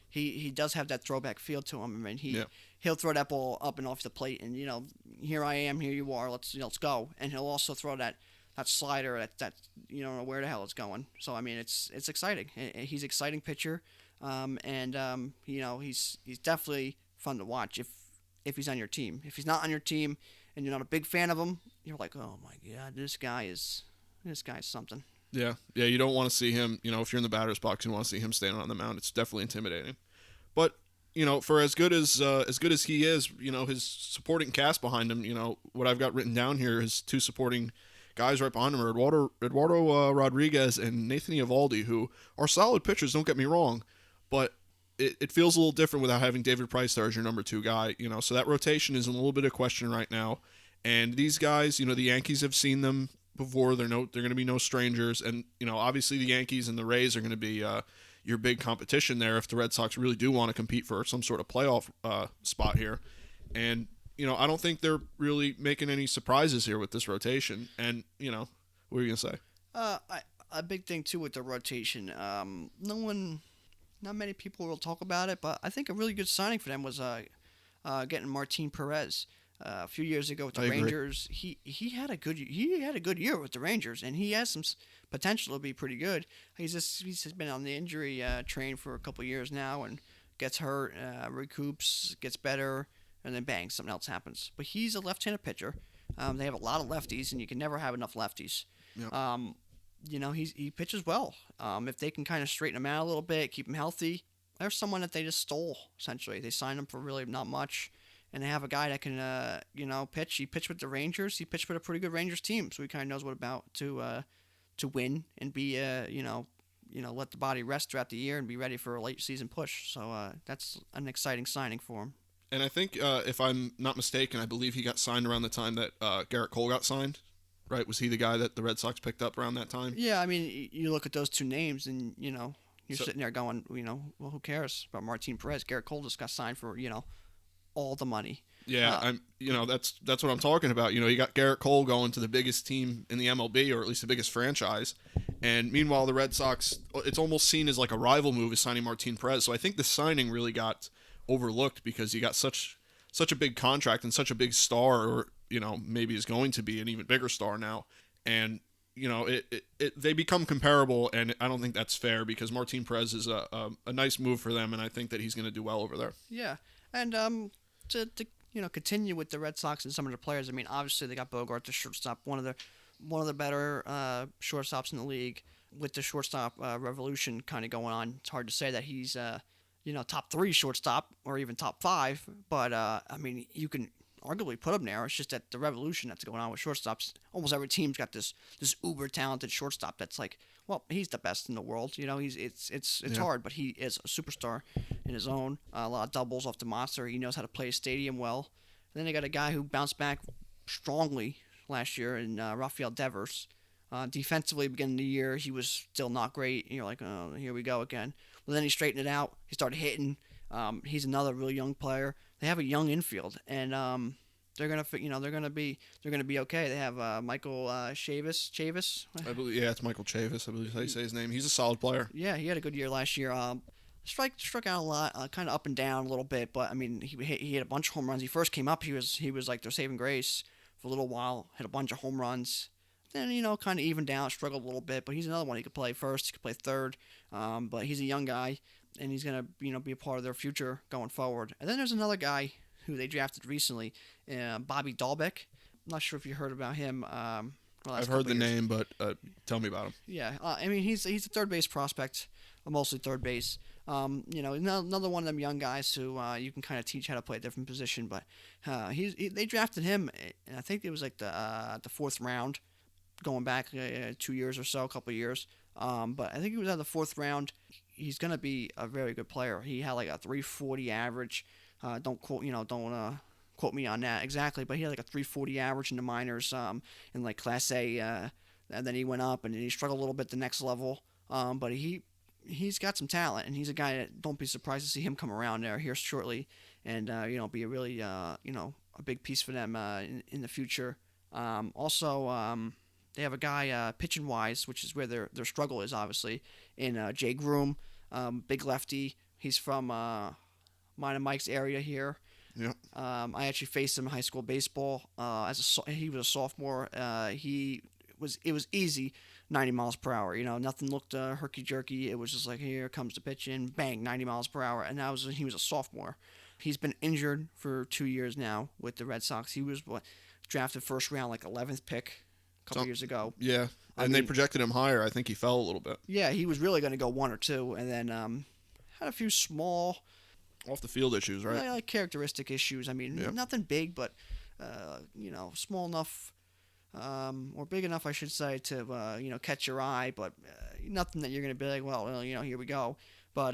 Speaker 2: he does have that throwback feel to him. I mean, he'll throw that ball up and off the plate, and here I am, here you are, let's go. And he'll also throw that slider that you don't know where the hell it's going. So I mean, it's exciting. He's an exciting pitcher, and he's definitely fun to watch if he's on your team. If he's not on your team and you're not a big fan of him, you're like, oh my god, this guy's something.
Speaker 1: Yeah, you don't want to see him. If you're in the batter's box, you want to see him standing on the mound. It's definitely intimidating. But for as good as he is, his supporting cast behind him. What I've got written down here is two supporting guys right behind him are Eduardo Rodriguez and Nathan Eovaldi, who are solid pitchers. Don't get me wrong, but it feels a little different without having David Price there as your number 2 guy. So that rotation is in a little bit of question right now. And these guys, the Yankees have seen them before. They're going to be no strangers, and obviously the Yankees and the Rays are going to be your big competition there if the Red Sox really do want to compete for some sort of playoff spot here. And I don't think they're really making any surprises here with this rotation. And what are you gonna say?
Speaker 2: A big thing too with the rotation. Not many people will talk about it, but I think a really good signing for them was getting Martin Perez. A few years ago with the Rangers, he had a good year with the Rangers, and he has some potential to be pretty good. He's been on the injury train for a couple of years now, and gets hurt, recoups, gets better, and then bang, something else happens. But he's a left-handed pitcher. They have a lot of lefties, and you can never have enough lefties. Yep. He pitches well. If they can kind of straighten him out a little bit, keep him healthy, there's someone that they just stole essentially. They signed him for really not much. And they have a guy that can, pitch. He pitched with the Rangers. He pitched with a pretty good Rangers team, so he kind of knows what about to win and be, let the body rest throughout the year and be ready for a late season push. So that's an exciting signing for him.
Speaker 1: And I think, if I'm not mistaken, I believe he got signed around the time that Garrett Cole got signed. Right? Was he the guy that the Red Sox picked up around that time?
Speaker 2: Yeah, I mean, you look at those two names, and you're sitting there going, well, who cares about Martin Perez? Garrett Cole just got signed for, all the money.
Speaker 1: Yeah, that's what I'm talking about. You got Garrett Cole going to the biggest team in the MLB, or at least the biggest franchise, and meanwhile the Red Sox, it's almost seen as like a rival move, is signing Martin Perez. So I think the signing really got overlooked because you got such a big contract and such a big star, or maybe is going to be an even bigger star now, and they become comparable, and I don't think that's fair because Martin Perez is a nice move for them, and I think that he's going to do well over there.
Speaker 2: Yeah, and to continue with the Red Sox and some of their players. I mean, obviously they got Bogart, the shortstop, one of the better shortstops in the league. With the shortstop revolution kind of going on, it's hard to say that he's top 3 shortstop or even top 5. But I mean, you can arguably put him there. It's just that the revolution that's going on with shortstops. Almost every team's got this uber talented shortstop that's like, well, he's the best in the world. It's hard, but he is a superstar in his own. A lot of doubles off the monster. He knows how to play a stadium well. And then they got a guy who bounced back strongly last year in Rafael Devers. Defensively, beginning of the year, he was still not great. And you're like, oh, here we go again. Well, then he straightened it out. He started hitting. He's another really young player. They have a young infield, and they're gonna be okay. They have Michael Chavis.
Speaker 1: I believe, it's Michael Chavis. I believe how you say his name. He's a solid player.
Speaker 2: Yeah, he had a good year last year. Struck out a lot, kind of up and down a little bit, but I mean, he hit a bunch of home runs. He first came up, he was like their saving grace for a little while. Hit a bunch of home runs. Then kind of evened out, struggled a little bit, but he's another one. He could play first, he could play third, but he's a young guy, and he's gonna be a part of their future going forward. And then there's another guy who they drafted recently, Bobby Dahlbeck. I'm not sure if you heard about him.
Speaker 1: I've heard the name, but tell me about him.
Speaker 2: Yeah, I mean he's a third base prospect, mostly third base. Another one of them young guys who you can kind of teach how to play a different position. But they drafted him, and I think it was like the 4th round, going back 2 years or so, a couple of years. But I think he was at the 4th round. He's gonna be a very good player. He had like a 340 average. Don't quote me on that exactly, but he had like a 340 average in the minors, in like Class A, and then he went up and he struggled a little bit the next level. But he's got some talent, and he's a guy that don't be surprised to see him come around there here shortly, and be a really a big piece for them in the future. Also, they have a guy pitching wise, which is where their struggle is obviously, in Jay Groom, big lefty. He's from mine and Mike's area here.
Speaker 1: Yeah.
Speaker 2: I actually faced him in high school baseball. He was a sophomore. It was easy, 90 miles per hour. Nothing looked herky jerky. It was just like, here comes the pitch in, bang, 90 miles per hour. And that was when he was a sophomore. He's been injured for 2 years now with the Red Sox. He was drafted first round, like 11th pick a couple years ago.
Speaker 1: Yeah, and they projected him higher. I think he fell a little bit.
Speaker 2: Yeah, he was really going to go 1 or 2, and then had a few small
Speaker 1: off the field issues, right?
Speaker 2: Like characteristic issues. I mean, nothing big, but small enough or big enough, I should say, to catch your eye, but nothing that you're going to be like, well, here we go. But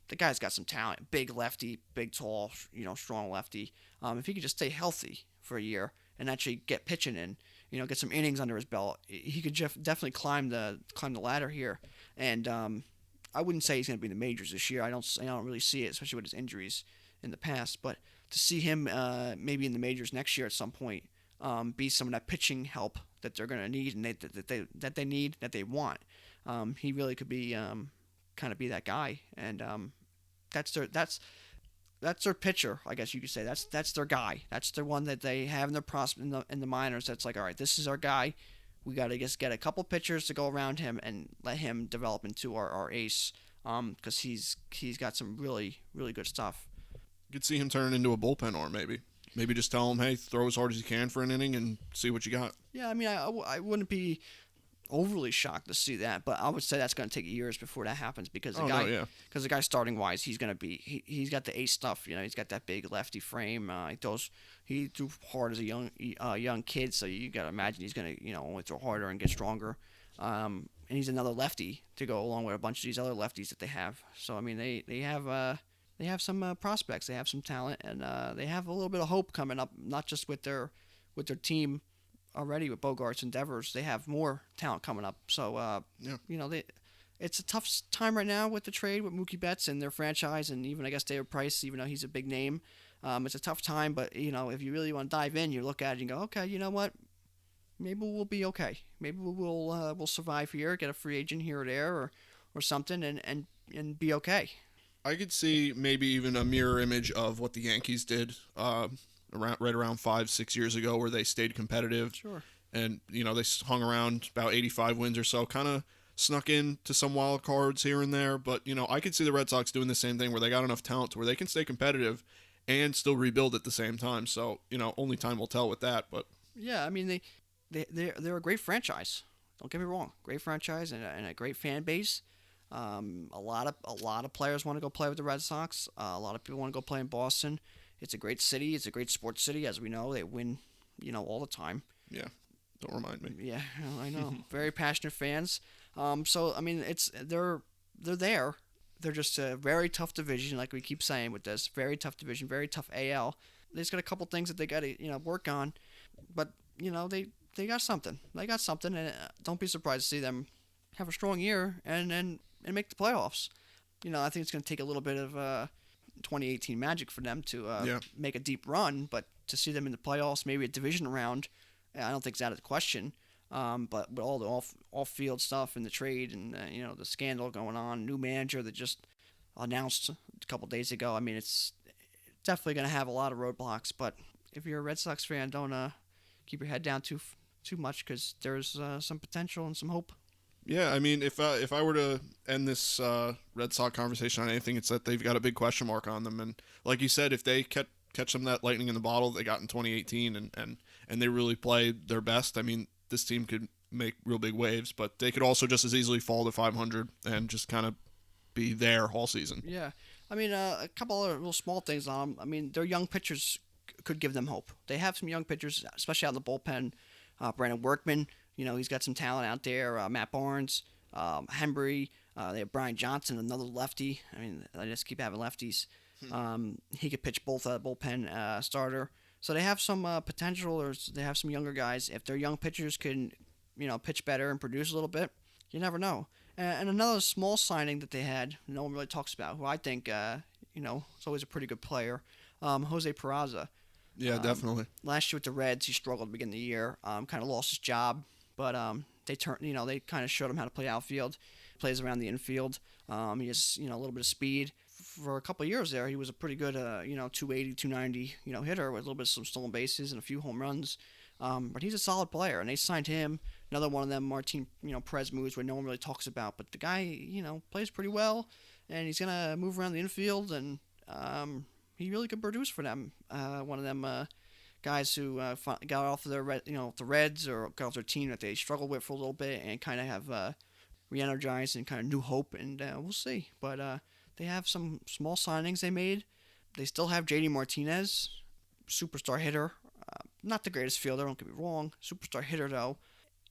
Speaker 2: the guy's got some talent. Big lefty, big, tall, strong lefty. If he could just stay healthy for a year and actually get pitching in, get some innings under his belt, he could definitely climb the ladder here. And I wouldn't say he's going to be in the majors this year. I don't really see it, especially with his injuries in the past. But to see him maybe in the majors next year at some point, be some of that pitching help that they're going to need and that they want, he really could be kind of be that guy. And that's their pitcher, I guess you could say. That's their guy. That's the one that they have in their prospect in the minors. That's like, all right, this is our guy. We got to just get a couple pitchers to go around him and let him develop into our ace, because he's got some really, really good stuff.
Speaker 1: You could see him turn into a bullpen arm, maybe. Maybe just tell him, hey, throw as hard as you can for an inning and see what you got.
Speaker 2: Yeah, I mean, I wouldn't be overly shocked to see that, but I would say that's going to take years before that happens, because the guy starting wise, he's going to be he's got the ace stuff. He's got that big lefty frame. He threw hard as a young kid, so you got to imagine he's going to only throw harder and get stronger. And he's another lefty to go along with a bunch of these other lefties that they have. So I mean, they have some prospects, they have some talent, and they have a little bit of hope coming up. Not just with their team already with Bogarts and Devers, they have more talent coming up. So it's a tough time right now with the trade with Mookie Betts and their franchise, and even I guess David Price, even though he's a big name. It's a tough time, but if you really want to dive in, you look at it and go, okay, you know what? Maybe we'll be okay. Maybe we'll survive here, get a free agent here or there, or something, and be okay.
Speaker 1: I could see maybe even a mirror image of what the Yankees did right around 5-6 years ago, where they stayed competitive.
Speaker 2: Sure.
Speaker 1: And they hung around about 85 wins or so, kind of snuck into some wild cards here and there. But I could see the Red Sox doing the same thing, where they got enough talent to where they can stay competitive and still rebuild at the same time. So only time will tell with that. But
Speaker 2: yeah, I mean they're a great franchise. Don't get me wrong, great franchise and a great fan base. A lot of players want to go play with the Red Sox. A lot of people want to go play in Boston. It's a great city. It's a great sports city, as we know. They win, all the time.
Speaker 1: Yeah, don't remind me.
Speaker 2: Yeah, I know. Very passionate fans. So I mean, they're there. They're just a very tough division, like we keep saying with this. Very tough division, very tough AL. They just got a couple things that they got to work on, but they got something. They got something, and don't be surprised to see them have a strong year and make the playoffs. I think it's going to take a little bit of 2018 magic for them to make a deep run, but to see them in the playoffs, maybe a division round, I don't think it's out of the question. But with all the off-field stuff and the trade and the scandal going on, new manager that just announced a couple days ago, I mean, it's definitely going to have a lot of roadblocks. But if you're a Red Sox fan, don't keep your head down too much, because there's some potential and some hope.
Speaker 1: Yeah, I mean, if I were to end this Red Sox conversation on anything, it's that they've got a big question mark on them. And like you said, if they catch some of that lightning in the bottle they got in 2018 and they really play their best, I mean, this team could make real big waves. But they could also just as easily fall to 500 and just kind of be there all season.
Speaker 2: Yeah, I mean, a couple other little small things on them. I mean, their young pitchers could give them hope. They have some young pitchers, especially out in the bullpen. Brandon Workman, he's got some talent out there. Matt Barnes, Hembry. They have Brian Johnson, another lefty. I mean, they just keep having lefties. He could pitch both bullpen starter. So they have some potential, or they have some younger guys. If their young pitchers can, pitch better and produce a little bit, you never know. And another small signing that they had, no one really talks about, who I think, is always a pretty good player, Jose Peraza.
Speaker 1: Yeah, definitely.
Speaker 2: Last year with the Reds, he struggled at the beginning of the year. Kind of lost his job, but they kind of showed him how to play outfield. Plays around the infield. He has a little bit of speed. for a couple of years there, he was a pretty good, 280, 290, hitter with a little bit of some stolen bases and a few home runs. But he's a solid player, and they signed him. Another one of them, Martin, Perez moves where no one really talks about. But the guy, plays pretty well, and he's gonna move around the infield, and he really could produce for them. One of them guys who got off of the Reds or got off their team that they struggled with for a little bit, and kind of have re-energized and kind of new hope, and we'll see. But they have some small signings they made. They still have JD Martinez, superstar hitter. Not the greatest fielder, don't get me wrong. Superstar hitter, though.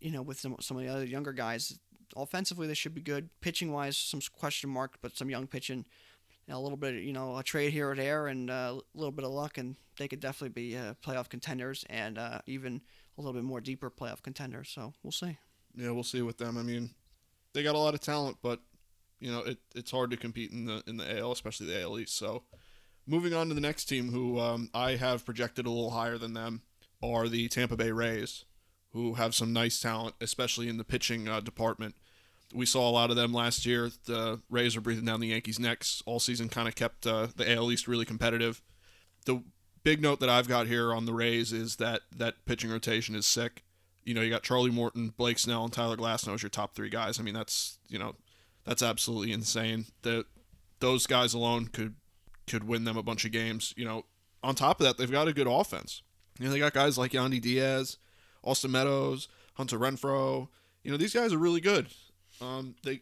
Speaker 2: With some of the other younger guys. Offensively, they should be good. Pitching-wise, some question mark, but some young pitching. A little bit, a trade here or there, and a little bit of luck, and they could definitely be playoff contenders, and even a little bit more deeper playoff contenders. So we'll see.
Speaker 1: Yeah, we'll see with them. I mean, they got a lot of talent, but it's hard to compete in the AL, especially the AL East. So moving on to the next team, who I have projected a little higher than them, are the Tampa Bay Rays, who have some nice talent, especially in the pitching department. We saw a lot of them last year. The Rays are breathing down the Yankees' necks all season, kind of kept the AL East really competitive. The big note that I've got here on the Rays is that pitching rotation is sick. You got Charlie Morton, Blake Snell, and Tyler Glasnow as your top three guys. I mean, that's absolutely insane. Those guys alone could win them a bunch of games. On top of that, they've got a good offense. They got guys like Yandy Diaz, Austin Meadows, Hunter Renfroe. These guys are really good. They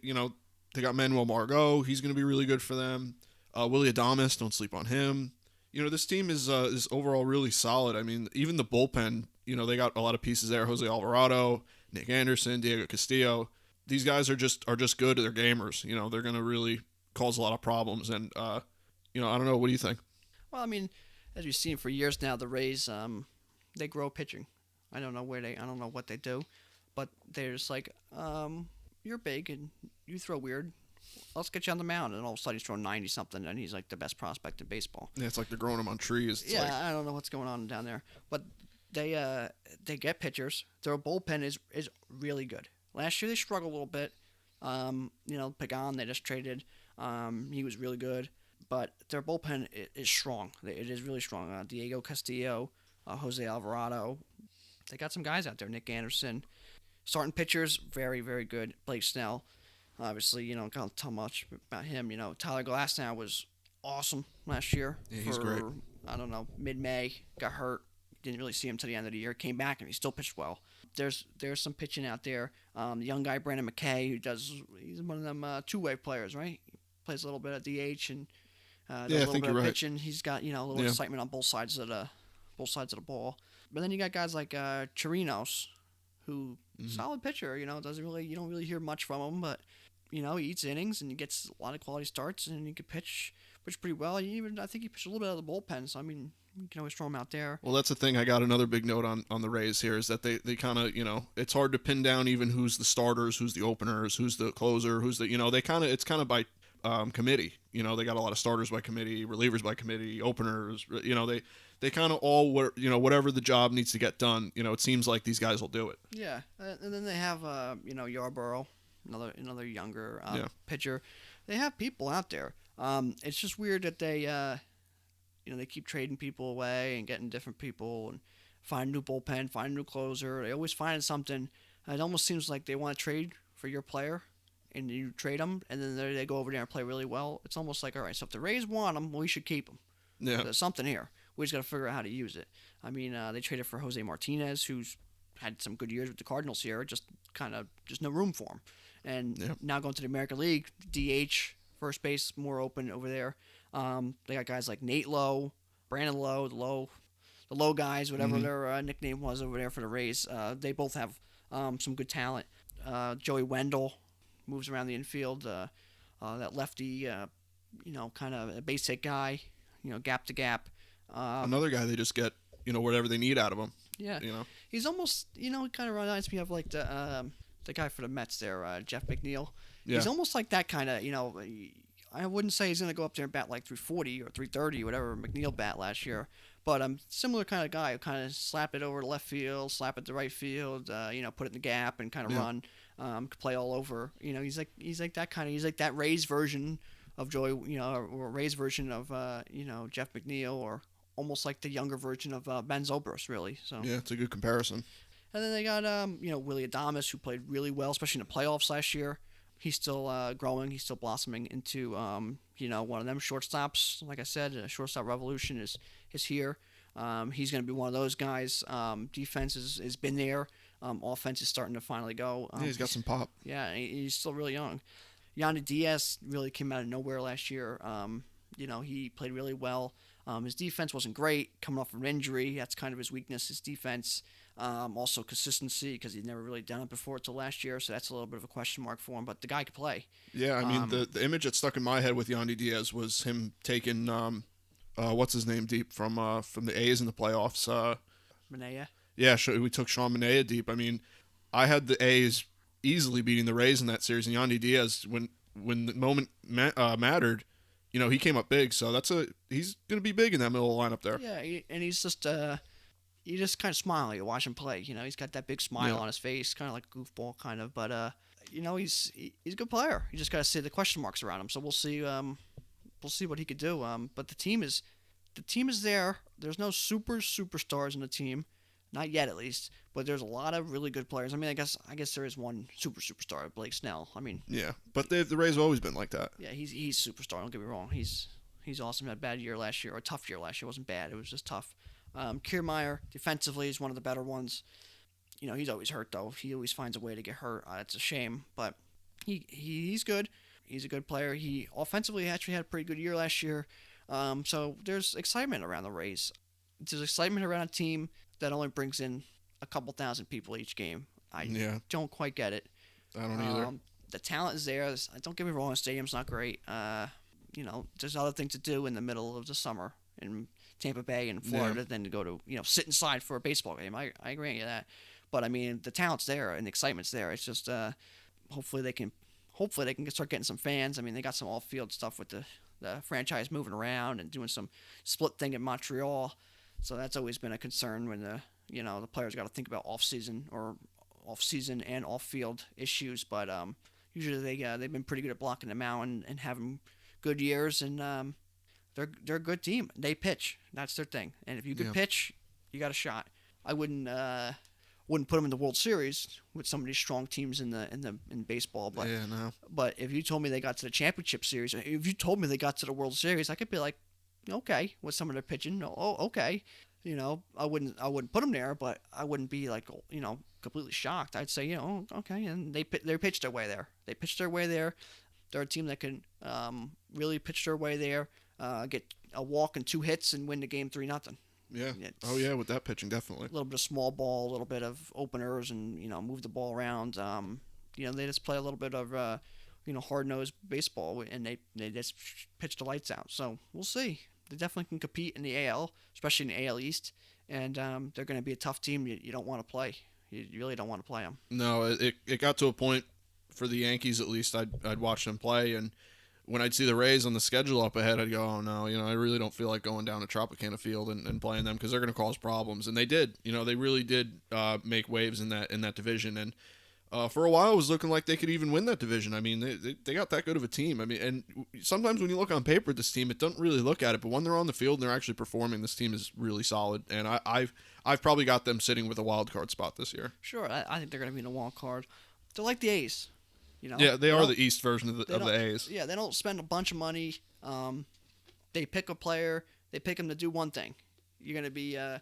Speaker 1: got Manuel Margot. He's going to be really good for them. Willie Adames, don't sleep on him. This team is overall really solid. I mean, even the bullpen, they got a lot of pieces there. Jose Alvarado, Nick Anderson, Diego Castillo. These guys are just good. They're gamers. They're going to really cause a lot of problems. And, I don't know. What do you think?
Speaker 2: Well, I mean, as we've seen for years now, the Rays, they grow pitching. I don't know what they do, but they're just like, you're big and you throw weird. Let's get you on the mound. And all of a sudden he's throwing 90-something, and he's like the best prospect in baseball.
Speaker 1: Yeah, it's like they're growing him on trees.
Speaker 2: I don't know what's going on down there. But they get pitchers. Their bullpen is really good. Last year they struggled a little bit. Pagan, they just traded. He was really good. But their bullpen is strong. It is really strong. Diego Castillo, Jose Alvarado. They got some guys out there. Nick Anderson. Starting pitchers, very, very good. Blake Snell. Obviously, can't tell much about him. Tyler Glasnow was awesome last year.
Speaker 1: Yeah, he's great.
Speaker 2: I don't know, mid-May, got hurt. Didn't really see him till the end of the year. Came back, and he still pitched well. There's some pitching out there. The young guy, Brandon McKay, he's one of them two-way players, right? He plays a little bit at DH and does a little bit of pitching. He's got, a little excitement on both sides of the ball. But then you got guys like Chirinos, who solid pitcher, you don't really hear much from him, but he eats innings and he gets a lot of quality starts, and he can pitch pretty well. I think he pitched a little bit out of the bullpen, so I mean, you can always throw him out there.
Speaker 1: Well, that's the thing. I got another big note on the Rays here is that they kind of, it's hard to pin down even who's the starters, who's the openers, who's the closer, who's the, it's kind of by committee. They got a lot of starters by committee, relievers by committee, openers. They kind of all, whatever the job needs to get done. It seems like these guys will do it.
Speaker 2: Yeah, and then they have Yarborough, another younger pitcher. They have people out there. It's just weird that they they keep trading people away and getting different people and find a new bullpen, find a new closer. They always find something. It almost seems like they want to trade for your player, and you trade them, and then they go over there and play really well. It's almost like, all right, so if the Rays want them, we should keep them.
Speaker 1: Yeah.
Speaker 2: There's something here. We just got to figure out how to use it. I mean, they traded for Jose Martinez, who's had some good years with the Cardinals here, just no room for him. And now going to the American League, DH, first base, more open over there. They got guys like Nate Lowe, Brandon Lowe, the Low guys, whatever their nickname was over there for the Rays. They both have some good talent. Joey Wendell moves around the infield. That lefty, kind of a base hit guy, gap to gap.
Speaker 1: Another guy they just get, whatever they need out of him.
Speaker 2: Yeah. He's almost, he kind of reminds me of like the guy for the Mets there, Jeff McNeil. Yeah. He's almost like that kind of, I wouldn't say he's going to go up there and bat like 340 or 330, whatever McNeil bat last year. But similar kind of guy who kind of slap it over to left field, slap it to right field, put it in the gap and kind of run, could play all over. He's like that kind of, he's like that Rays version Joey, or Ray's version of Jeff McNeil, or almost like the younger version of Ben Zobrist, really. So
Speaker 1: Yeah, it's a good comparison.
Speaker 2: and then they got Willie Adames, who played really well, especially in the playoffs last year. He's still growing. He's still blossoming into one of them shortstops. Like I said, a shortstop revolution is here. He's going to be one of those guys. Defense has been there. Offense is starting to finally go.
Speaker 1: Yeah, he's got some pop.
Speaker 2: Yeah, he's still really young. Yandy Diaz really came out of nowhere last year. He played really well. His defense wasn't great, coming off an injury. That's kind of his weakness, his defense. Also consistency, because he'd never really done it before until last year, so that's a little bit of a question mark for him. But the guy could play.
Speaker 1: Yeah, I mean, the image that stuck in my head with Yandy Diaz was him taking what's his name deep from the A's in the playoffs.
Speaker 2: Manea.
Speaker 1: Yeah, we took Sean Manaea deep. I mean, I had the A's easily beating the Rays in that series, and Yandy Diaz, when the moment mattered, he came up big. So he's going to be big in that middle lineup there.
Speaker 2: Yeah, and he's just you just kind of smile. You watch him play. He's got that big smile on his face, kind of like a goofball, kind of. But he's a good player. You just got to see the question marks around him. So we'll see. We'll see what he could do. But the team is there. There's no superstars in the team, not yet at least. But there's a lot of really good players. I mean, I guess there is one superstar, Blake Snell. I mean,
Speaker 1: yeah, but the Rays have always been like that.
Speaker 2: Yeah, he's superstar. Don't get me wrong. He's awesome. Had a bad year last year, or a tough year last year. It wasn't bad. It was just tough. Kiermaier, defensively, is one of the better ones. He's always hurt, though. He always finds a way to get hurt. It's a shame, but he's good. He's a good player. He offensively actually had a pretty good year last year. So there's excitement around the Rays. There's excitement around a team that only brings in a couple thousand people each game. I don't quite get it.
Speaker 1: I don't either.
Speaker 2: The talent is there. Don't get me wrong, the stadium's not great. There's other things to do in the middle of the summer in Tampa Bay and Florida than to go to, sit inside for a baseball game. I grant you that. But, I mean, the talent's there and the excitement's there. It's just hopefully they can start getting some fans. I mean, they got some off-field stuff with the franchise moving around and doing some split thing in Montreal. So that's always been a concern when the players got to think about off-season and off-field issues. But usually they've been pretty good at blocking them out and having good years, and they're a good team. They pitch. That's their thing. And if you can pitch, you got a shot. I wouldn't put them in the World Series with some of these strong teams in baseball. But But if you told me they got to the championship series, if you told me they got to the World Series, I could be like, okay, with some of their pitching. Oh, okay. I wouldn't put them there, but I wouldn't be like, completely shocked. I'd say, okay, and they pitched their way there. They pitched their way there. They're a team that can really pitch their way there, get a walk and 2 hits, and win the game 3-0.
Speaker 1: Yeah. Oh yeah, with that pitching, definitely.
Speaker 2: A little bit of small ball, a little bit of openers, and move the ball around. They just play a little bit of hard-nosed baseball, and they just pitch the lights out. So we'll see. They definitely can compete in the AL, especially in the AL East, and they're going to be a tough team. You don't want to play. You really don't want to play them.
Speaker 1: No, it got to a point for the Yankees, at least. I'd watch them play, and when I'd see the Rays on the schedule up ahead, I'd go, oh no, I really don't feel like going down to Tropicana Field and playing them, because they're going to cause problems, and they did. They really did make waves in that division, and for a while it was looking like they could even win that division. I mean, they got that good of a team. I mean, and sometimes when you look on paper at this team, it doesn't really look at it, but when they're on the field and they're actually performing, this team is really solid, and I've probably got them sitting with a wild card spot this year.
Speaker 2: Sure, I think they're going to be in a wild card. They're like the A's.
Speaker 1: Yeah, they are the East version of the A's.
Speaker 2: Yeah, they don't spend a bunch of money. They pick a player. They pick him to do one thing. You're going to be, you're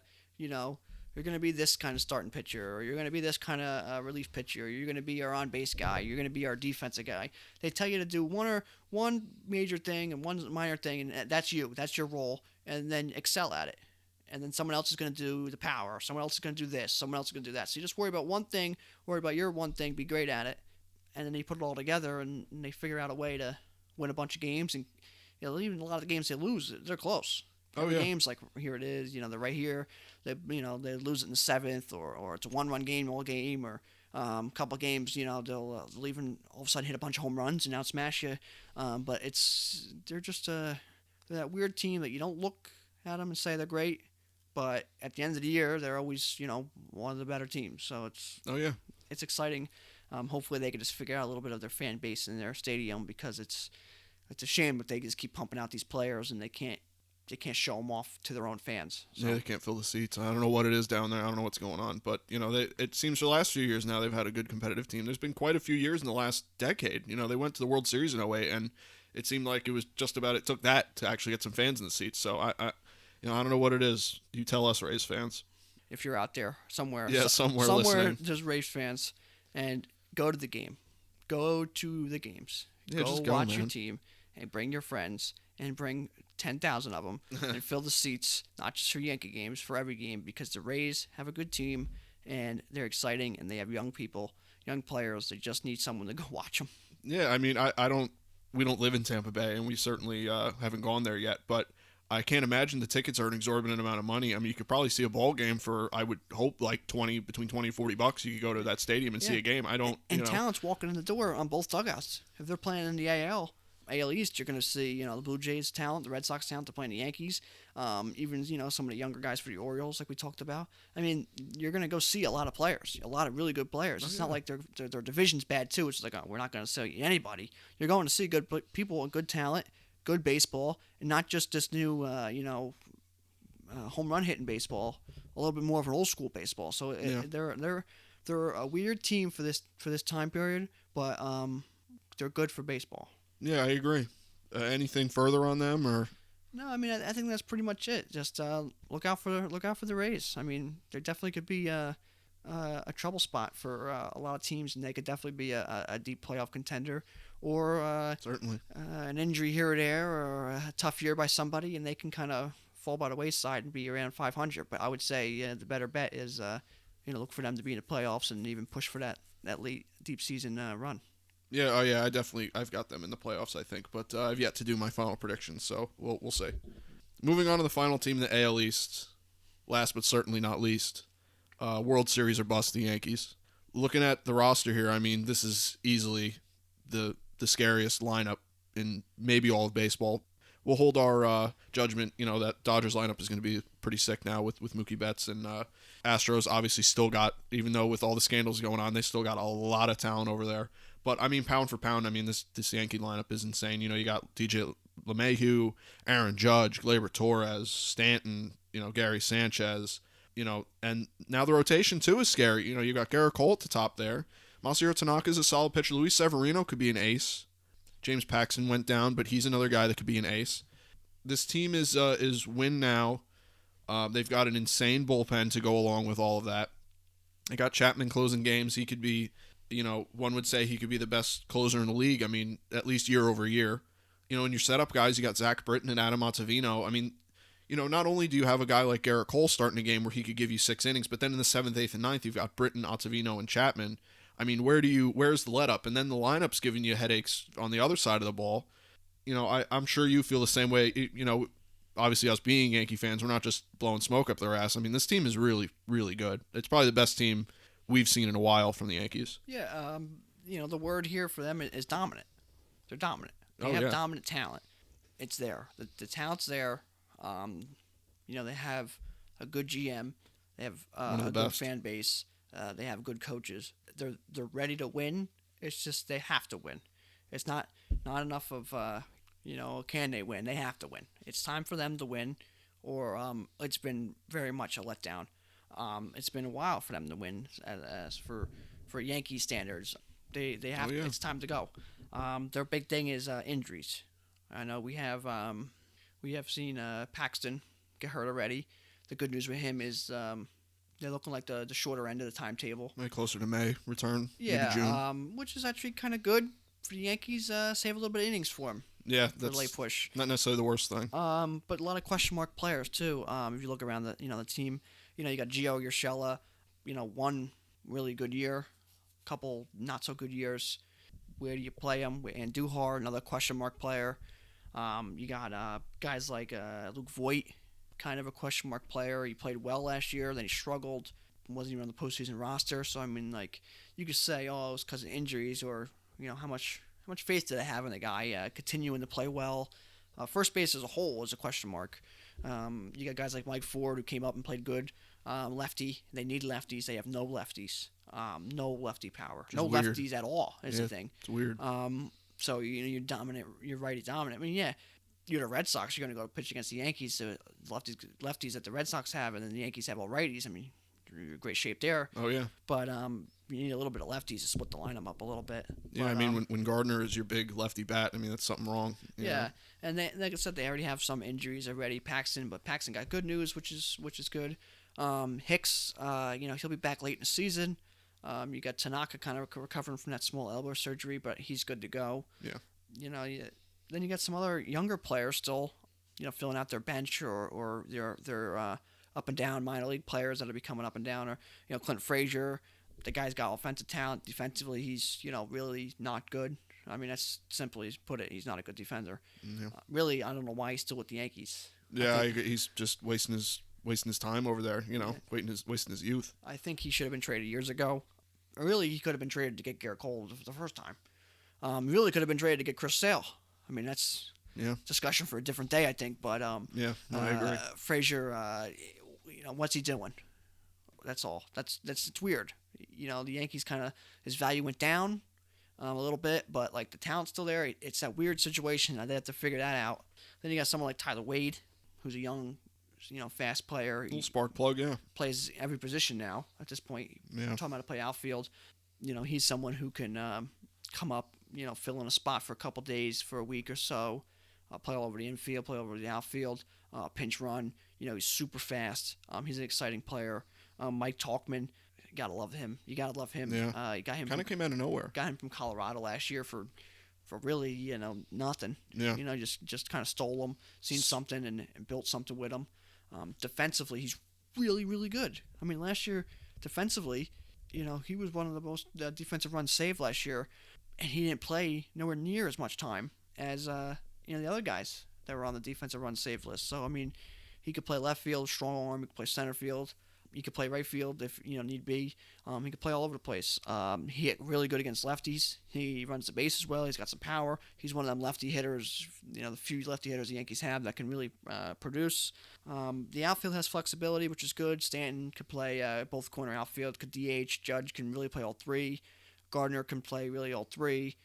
Speaker 2: going to be this kind of starting pitcher, or you're going to be this kind of relief pitcher, or you're going to be our on-base guy, you're going to be our defensive guy. They tell you to do one major thing and one minor thing, and that's you. That's your role, and then excel at it. And then someone else is going to do the power. Someone else is going to do this. Someone else is going to do that. So you just worry about one thing, worry about your one thing, be great at it. And then they put it all together, and they figure out a way to win a bunch of games. And even a lot of the games they lose, they're close. Games like here it is, they're right here. They lose it in the 7th, or it's a 1-run game all game, or a couple of games, they'll even all of a sudden hit a bunch of home runs and outsmash you. But they're just they're that weird team that you don't look at them and say they're great, but at the end of the year, they're always one of the better teams. So it's exciting. Hopefully they can just figure out a little bit of their fan base in their stadium, because it's it's a shame that they just keep pumping out these players and they can't show them off to their own fans. So.
Speaker 1: Yeah, they can't fill the seats. I don't know what it is down there. I don't know what's going on. But, it seems for the last few years now they've had a good competitive team. There's been quite a few years in the last decade. They went to the World Series in 08, and it seemed like it was just about it took that to actually get some fans in the seats. So, I don't know what it is. You tell us, Rays fans.
Speaker 2: If you're out there somewhere.
Speaker 1: Yeah, somewhere listening.
Speaker 2: There's Rays fans, and go to the game. Go to the games.
Speaker 1: Yeah,
Speaker 2: go
Speaker 1: just go,
Speaker 2: watch
Speaker 1: man.
Speaker 2: your team, and bring your friends, and bring 10,000 of them, and fill the seats, not just for Yankee games, for every game, because the Rays have a good team, and they're exciting, and they have young people, young players. They just need someone to go watch them.
Speaker 1: Yeah, I mean, we don't live in Tampa Bay, and we certainly haven't gone there yet, but I can't imagine the tickets are an exorbitant amount of money. I mean, you could probably see a ball game for, I would hope, like between 20 and $40. You could go to that stadium and see a game.
Speaker 2: And talent's walking in the door on both dugouts. If they're playing in the AL East, you're going to see, the Blue Jays talent, the Red Sox talent, they're playing the Yankees, even, some of the younger guys for the Orioles, like we talked about. I mean, you're going to go see a lot of players, a lot of really good players. It's not like their division's bad, too. It's like, we're not going to sell you anybody. You're going to see good people and good talent, good baseball, and not just this new, home run hitting baseball, a little bit more of an old school baseball. So they're a weird team for this time period, but they're good for baseball.
Speaker 1: Yeah, I agree. Anything further on them, or?
Speaker 2: No, I mean I think that's pretty much it. Just look out for the Rays. I mean, there definitely could be a trouble spot for a lot of teams, and they could definitely be a deep playoff contender, or
Speaker 1: Certainly
Speaker 2: an injury here or there, or a tough year by somebody, and they can kind of fall by the wayside and be around 500. But I would say the better bet is look for them to be in the playoffs and even push for that late deep season run.
Speaker 1: Yeah, oh yeah, I've got them in the playoffs, I think, but I've yet to do my final predictions, so we'll see. Moving on to the final team in the AL East, last but certainly not least, World Series or bust, the Yankees. Looking at the roster here, I mean, this is easily the scariest lineup in maybe all of baseball. We'll hold our judgment, that Dodgers lineup is going to be pretty sick now with Mookie Betts, and Astros obviously still got, even though with all the scandals going on, they still got a lot of talent over there. But, I mean, pound for pound, I mean, this Yankee lineup is insane. You got DJ LeMahieu, Aaron Judge, Gleyber Torres, Stanton, Gary Sanchez, and now the rotation, too, is scary. You got Garrett Cole at the top there. Masahiro Tanaka is a solid pitcher. Luis Severino could be an ace. James Paxton went down, but he's another guy that could be an ace. This team is win now. They've got an insane bullpen to go along with all of that. They got Chapman closing games. He could be, one would say he could be the best closer in the league. I mean, at least year over year. In your setup guys, you got Zach Britton and Adam Ottavino. I mean, not only do you have a guy like Garrett Cole starting a game where he could give you 6 innings, but then in the 7th, 8th, and 9th, you've got Britton, Ottavino, and Chapman. I mean, where's the let up? And then the lineup's giving you headaches on the other side of the ball. I'm sure you feel the same way. Obviously us being Yankee fans, we're not just blowing smoke up their ass. I mean, this team is really, really good. It's probably the best team we've seen in a while from the Yankees.
Speaker 2: Yeah, the word here for them is dominant. They're dominant. They have dominant talent. It's there. The talent's there. They have a good GM. They have a good fan base. They have good coaches. They're ready to win. It's just they have to win. It's not enough of can they win? They have to win. It's time for them to win, or it's been very much a letdown. It's been a while for them to win as for Yankee standards. They have it's time to go. Their big thing is injuries. I know we have seen Paxton get hurt already. The good news with him is they're looking like the shorter end of the timetable.
Speaker 1: Maybe closer to May return.
Speaker 2: Yeah,
Speaker 1: maybe June.
Speaker 2: Which is actually kind of good for the Yankees. Save a little bit of innings for him.
Speaker 1: Yeah,
Speaker 2: that's late push.
Speaker 1: Not necessarily the worst thing.
Speaker 2: But a lot of question mark players too. If you look around the team, you got Gio Urshela, one really good year, couple not so good years. Where do you play him? And Andujar, another question mark player. You got guys like Luke Voigt, kind of a question mark player. He played well last year, then he struggled, wasn't even on the postseason roster. So I mean, like you could say, oh, it was because of injuries, or how much faith do they have in the guy continuing to play well? First base as a whole is a question mark. You got guys like Mike Ford who came up and played good. Lefty, they need lefties. They have no lefties. No lefty power. No
Speaker 1: weird.
Speaker 2: lefties at all is the thing.
Speaker 1: It's weird.
Speaker 2: So you're dominant. You're righty dominant. I mean, yeah, you're the Red Sox. You're going to go pitch against the Yankees. So lefties that the Red Sox have, and then the Yankees have all righties. I mean, you're in great shape there.
Speaker 1: Oh yeah.
Speaker 2: But you need a little bit of lefties to split the lineup up a little bit.
Speaker 1: Yeah,
Speaker 2: but,
Speaker 1: I mean, when Gardner is your big lefty bat, I mean, that's something wrong.
Speaker 2: Yeah, and like I said, they already have some injuries already. But Paxton got good news, which is good. Hicks, he'll be back late in the season. You got Tanaka kind of recovering from that small elbow surgery, but he's good to go.
Speaker 1: Yeah.
Speaker 2: Then you got some other younger players still, filling out their bench or their up and down minor league players that will be coming up and down. Or Clint Frazier, the guy's got offensive talent. Defensively, he's really not good. I mean, that's simply put it. He's not a good defender.
Speaker 1: Yeah.
Speaker 2: Really, I don't know why he's still with the Yankees.
Speaker 1: Yeah, he's just wasting his time over there. Wasting his youth.
Speaker 2: I think he should have been traded years ago. Or really, he could have been traded to get Garrett Cole the first time. Really could have been traded to get Chris Sale. I mean, that's discussion for a different day, I think. But
Speaker 1: I agree.
Speaker 2: Frazier, what's he doing? That's all. It's weird. The Yankees kind of his value went down a little bit, but like the talent's still there. It's that weird situation. They have to figure that out. Then you got someone like Tyler Wade, who's a young, fast player.
Speaker 1: Little spark plug, yeah.
Speaker 2: Plays every position now at this point.
Speaker 1: Yeah.
Speaker 2: Talking about to play outfield. He's someone who can come up, fill in a spot for a couple days, for a week or so, play all over the infield, play over the outfield, pinch run. He's super fast. He's an exciting player. Mike Talkman, gotta love him. You gotta love him.
Speaker 1: Yeah.
Speaker 2: You got him.
Speaker 1: Kind of came out of nowhere.
Speaker 2: Got him from Colorado last year for really, nothing.
Speaker 1: Yeah.
Speaker 2: Just kind of stole him, seen something, and built something with him. Defensively, he's really, really good. I mean, last year, defensively, he was one of the most defensive runs saved last year, and he didn't play nowhere near as much time as the other guys that were on the defensive run saved list. So, I mean, he could play left field, strong arm. He could play center field. He could play right field if need be. He could play all over the place. He hit really good against lefties. He runs the bases well. He's got some power. He's one of them lefty hitters. The few lefty hitters the Yankees have that can really produce. The outfield has flexibility, which is good. Stanton could play both corner outfield. Could DH. Judge can really play all three. Gardner can play really all three.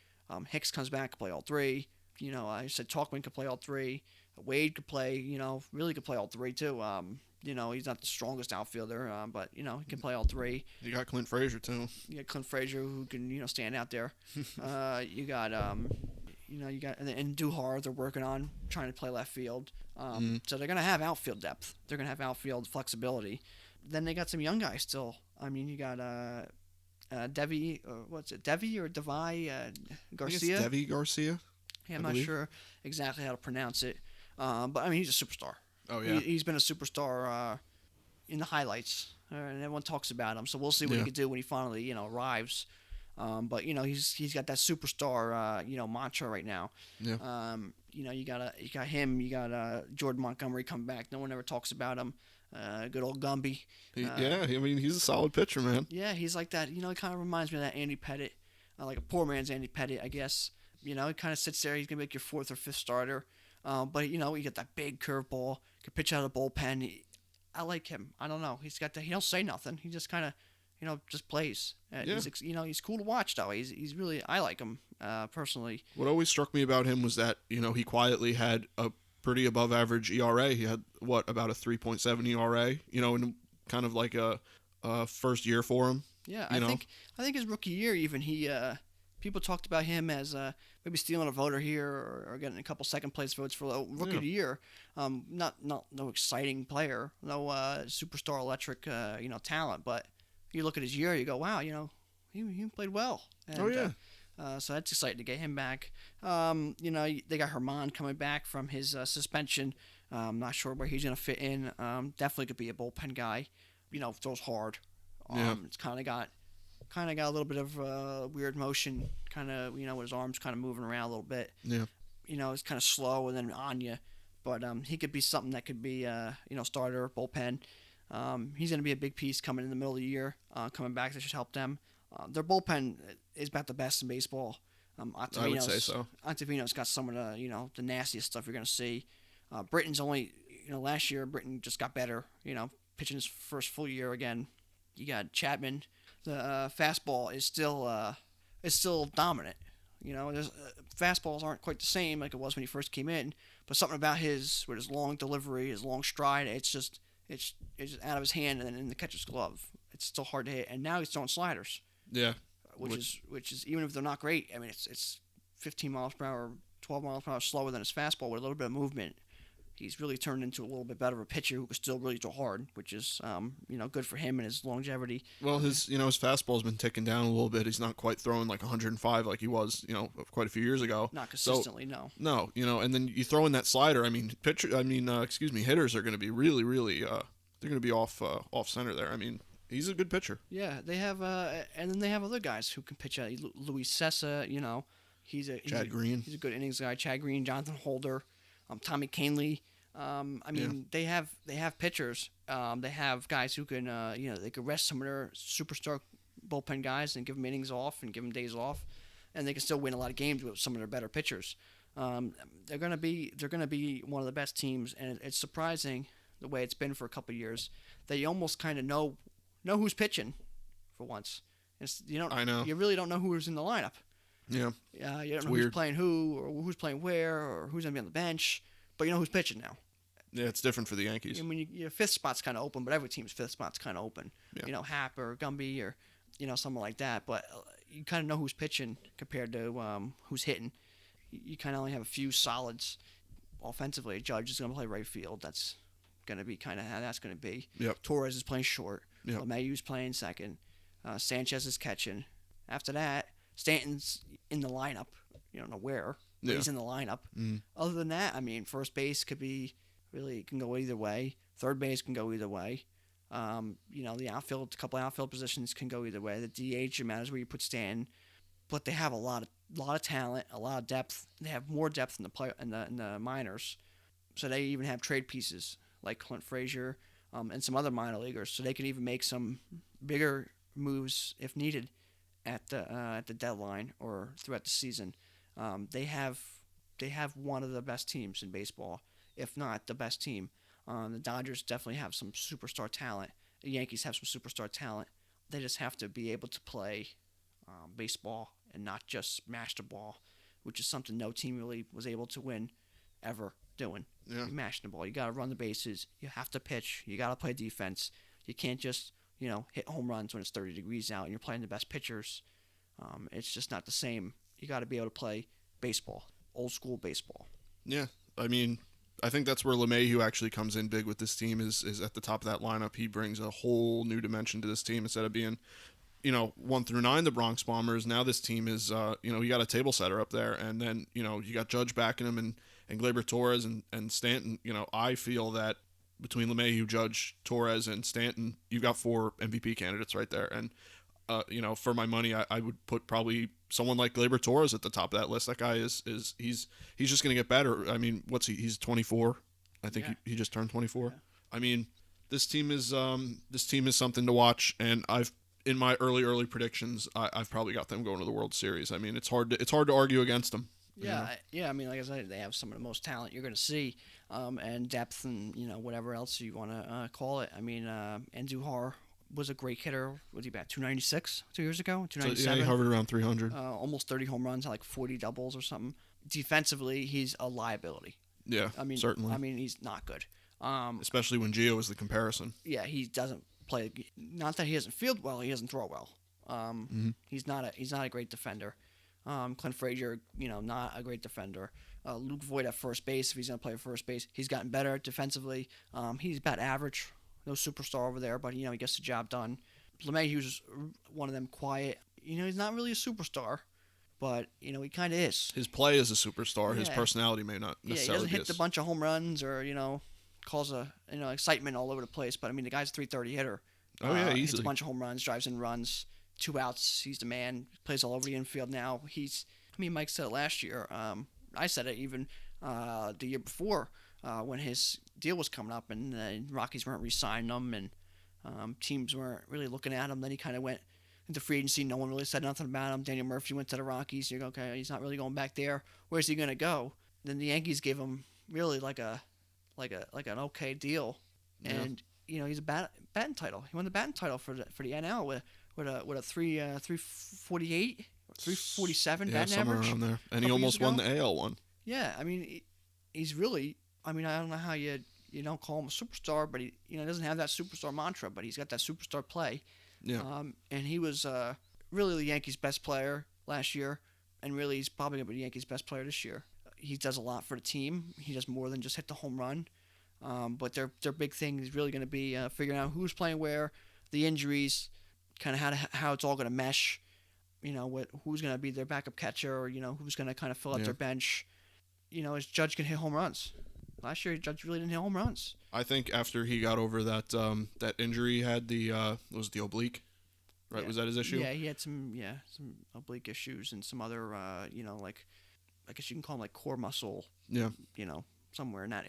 Speaker 2: Hicks comes back, can play all three. I said Talkman could play all three. Wade could play. Really could play all three too. He's not the strongest outfielder, but he can play all three.
Speaker 1: You got Clint Frazier too.
Speaker 2: You got Clint Frazier who can stand out there. You got and Duhar they're working on trying to play left field. So they're gonna have outfield depth. They're gonna have outfield flexibility. Then they got some young guys still. I mean, you got Devi, Devi or Devi Garcia?
Speaker 1: Devi Garcia.
Speaker 2: Yeah, I'm not sure exactly how to pronounce it. But I mean, he's a superstar.
Speaker 1: Oh yeah,
Speaker 2: he's been a superstar in the highlights, and everyone talks about him. So we'll see what he can do when he finally arrives. But he's got that superstar mantra right now.
Speaker 1: Yeah.
Speaker 2: You got him. You got Jordan Montgomery coming back. No one ever talks about him. Good old Gumby.
Speaker 1: I mean, he's a solid pitcher, man.
Speaker 2: Yeah, he's like that. He kind of reminds me of that Andy Pettitte, like a poor man's Andy Pettitte, I guess. He kind of sits there. He's gonna make your fourth or fifth starter. But you got that big curveball. Can pitch out of the bullpen. I like him. I don't know. He's got that. He don't say nothing. He just kind of, just plays. He's cool to watch though. He's really. I like him personally.
Speaker 1: What always struck me about him was that he quietly had a pretty above average ERA. He had about a 3.7 ERA. And kind of like a first year for him.
Speaker 2: Yeah, I think his rookie year even he. People talked about him as maybe stealing a voter here or getting a couple second place votes for rookie of the year. Not no exciting player, no superstar electric talent, but you look at his year, you go, wow, he played well. And, so that's exciting to get him back. They got Herman coming back from his suspension. I'm not sure where he's gonna fit in. Definitely could be a bullpen guy. Throws hard. It's kind of got a little bit of weird motion, with his arms kind of moving around a little bit.
Speaker 1: Yeah.
Speaker 2: It's kind of slow and then on you. But he could be something that could be, starter, bullpen. He's going to be a big piece coming in the middle of the year. Coming back, that should help them. Their bullpen is about the best in baseball.
Speaker 1: I would say so.
Speaker 2: Ottavino's got some of the, the nastiest stuff you're going to see. Britton's only, last year, Britton just got better, pitching his first full year again. You got Chapman. The fastball is still dominant. There's fastballs aren't quite the same like it was when he first came in, but something about his long delivery, his long stride, it's just out of his hand and then in the catcher's glove. It's still hard to hit, and now he's throwing sliders.
Speaker 1: Yeah,
Speaker 2: which is even if they're not great. I mean, it's 15 miles per hour, 12 miles per hour slower than his fastball with a little bit of movement. He's really turned into a little bit better of a pitcher who can still really throw hard, which is good for him and his longevity.
Speaker 1: Well, his fastball's been ticking down a little bit. He's not quite throwing like 105 like he was quite a few years ago.
Speaker 2: Not consistently, no.
Speaker 1: No, and then you throw in that slider. I mean, hitters are going to be really, really they're going to be off center there. I mean, he's a good pitcher.
Speaker 2: Yeah, they have and then they have other guys who can pitch. Luis Sessa,
Speaker 1: Chad Green.
Speaker 2: He's a good innings guy. Chad Green, Jonathan Holder. Tommy Canley. They have pitchers. They have guys who can, they can rest some of their superstar bullpen guys and give them innings off and give them days off, and they can still win a lot of games with some of their better pitchers. They're gonna be one of the best teams, and it's surprising the way it's been for a couple of years that you almost kind of know who's pitching for once.
Speaker 1: I know.
Speaker 2: You really don't know who's in the lineup.
Speaker 1: Yeah.
Speaker 2: You don't know
Speaker 1: weird.
Speaker 2: who's playing who or who's playing where or who's going to be on the bench, but you know who's pitching now.
Speaker 1: Yeah, it's different for the Yankees.
Speaker 2: I mean, your fifth spot's kind of open, but every team's fifth spot's kind of open.
Speaker 1: Yeah.
Speaker 2: Happ or Gumby or, someone like that. But you kind of know who's pitching compared to who's hitting. You kind of only have a few solids offensively. Judge is going to play right field. That's going to be kind of how that's going to be.
Speaker 1: Yep.
Speaker 2: Torres is playing short.
Speaker 1: Yep.
Speaker 2: LeMahieu's playing second. Sanchez is catching. After that, Stanton's in the lineup. You don't know where, but he's in the lineup.
Speaker 1: Mm.
Speaker 2: Other than that, I mean, first base can go either way. Third base can go either way. The outfield, a couple of outfield positions can go either way. The DH, it matters where you put Stanton, but they have a lot of talent, a lot of depth. They have more depth in the minors, so they even have trade pieces like Clint Frazier and some other minor leaguers, so they can even make some bigger moves if needed at the deadline or throughout the season. They have one of the best teams in baseball, if not the best team. The Dodgers definitely have some superstar talent. The Yankees have some superstar talent. They just have to be able to play baseball and not just smash the ball, which is something no team really was able to win ever doing.
Speaker 1: Yeah.
Speaker 2: Mashing the ball. You got to run the bases. You have to pitch. You got to play defense. You can't just hit home runs when it's 30 degrees out and you're playing the best pitchers. It's just not the same. You got to be able to play baseball, old school baseball.
Speaker 1: Yeah, I mean, I think that's where LeMahieu actually comes in big with this team is at the top of that lineup. He brings a whole new dimension to this team instead of being, 1 through 9, the Bronx Bombers. Now this team is, you got a table setter up there, and then, you got Judge backing him and Gleyber Torres and Stanton. I feel that between LeMahieu, Judge, Torres, and Stanton, you've got 4 MVP candidates right there. And, for my money, I would put probably someone like Gleyber Torres at the top of that list. That guy he's just going to get better. I mean, he's 24. I think he just turned 24. Yeah. I mean, this team is something to watch, and in my early predictions, I've probably got them going to the World Series. I mean, it's hard to argue against them.
Speaker 2: Yeah, I mean, like I said, they have some of the most talent you're going to see, and depth, and whatever else you want to call it. I mean, Andujar was a great hitter. Was he about 296 2 years ago? 297.
Speaker 1: So, yeah, he hovered around 300.
Speaker 2: Almost 30 home runs, had like 40 doubles or something. Defensively, he's a liability.
Speaker 1: Yeah, I mean, certainly.
Speaker 2: I mean, he's not good.
Speaker 1: Especially when Gio is the comparison.
Speaker 2: Yeah, he doesn't play. Not that he doesn't field well, he doesn't throw well. He's not a great defender. Clint Frazier, not a great defender. Luke Voigt at first base, if he's going to play at first base, he's gotten better defensively. He's about average. No superstar over there, but, he gets the job done. LeMahieu's one of them quiet. He's not really a superstar, but, he kind of is.
Speaker 1: His play is a superstar. Yeah. His personality may not necessarily be.
Speaker 2: He doesn't hit a bunch of home runs or, cause excitement all over the place. But, I mean, the guy's a 330 hitter.
Speaker 1: Oh, yeah, easily.
Speaker 2: Hits a bunch of home runs, drives in runs, 2 outs. He's the man. Plays all over the infield now. Mike said it last year. I said it even the year before when his deal was coming up and the Rockies weren't re-signing him and teams weren't really looking at him. Then he kind of went into free agency. No one really said nothing about him. Daniel Murphy went to the Rockies. You go, okay, he's not really going back there. Where's he going to go? Then the Yankees gave him really like an okay deal, and he's a batting title. He won the batting title for the NL with a 348 347
Speaker 1: Yeah,
Speaker 2: batting
Speaker 1: somewhere
Speaker 2: average.
Speaker 1: around there. And he
Speaker 2: couple
Speaker 1: almost
Speaker 2: years
Speaker 1: won
Speaker 2: ago.
Speaker 1: the AL one.
Speaker 2: Yeah, I mean, he's really. I mean, I don't know how you don't call him a superstar, but he doesn't have that superstar mantra, but he's got that superstar play.
Speaker 1: Yeah.
Speaker 2: And he was really the Yankees' best player last year, and really he's probably going to be the Yankees' best player this year. He does a lot for the team. He does more than just hit the home run. But their big thing is really going to be figuring out who's playing where, the injuries, kind of how it's all going to mesh. Who's going to be their backup catcher, or who's going to kind of fill out their bench. Is Judge can hit home runs. Last year, Judge really didn't hit home runs.
Speaker 1: I think after he got over that injury he had, was the oblique, right?
Speaker 2: Yeah.
Speaker 1: Was that his issue?
Speaker 2: Yeah, he had some oblique issues and some other like, I guess you can call them like core muscle.
Speaker 1: Yeah.
Speaker 2: Somewhere in that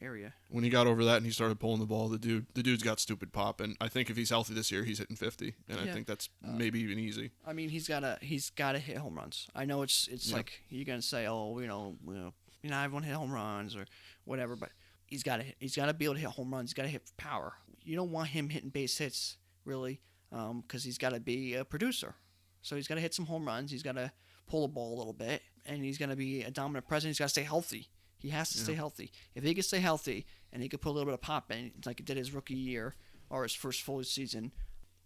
Speaker 2: area.
Speaker 1: When he got over that and he started pulling the ball, the dude's got stupid pop, and I think if he's healthy this year, he's hitting 50, and I think that's maybe even easy.
Speaker 2: I mean, he's gotta hit home runs. I know it's like you're gonna say, oh, everyone hit home runs or whatever, but he's gotta be able to hit home runs. He's gotta hit power. You don't want him hitting base hits really, because he's gotta be a producer. So he's gotta hit some home runs. He's gotta pull the ball a little bit, and he's gonna be a dominant presence. He's gotta stay healthy. He has to stay healthy. If he can stay healthy and he can put a little bit of pop in, like he did his rookie year or his first full season,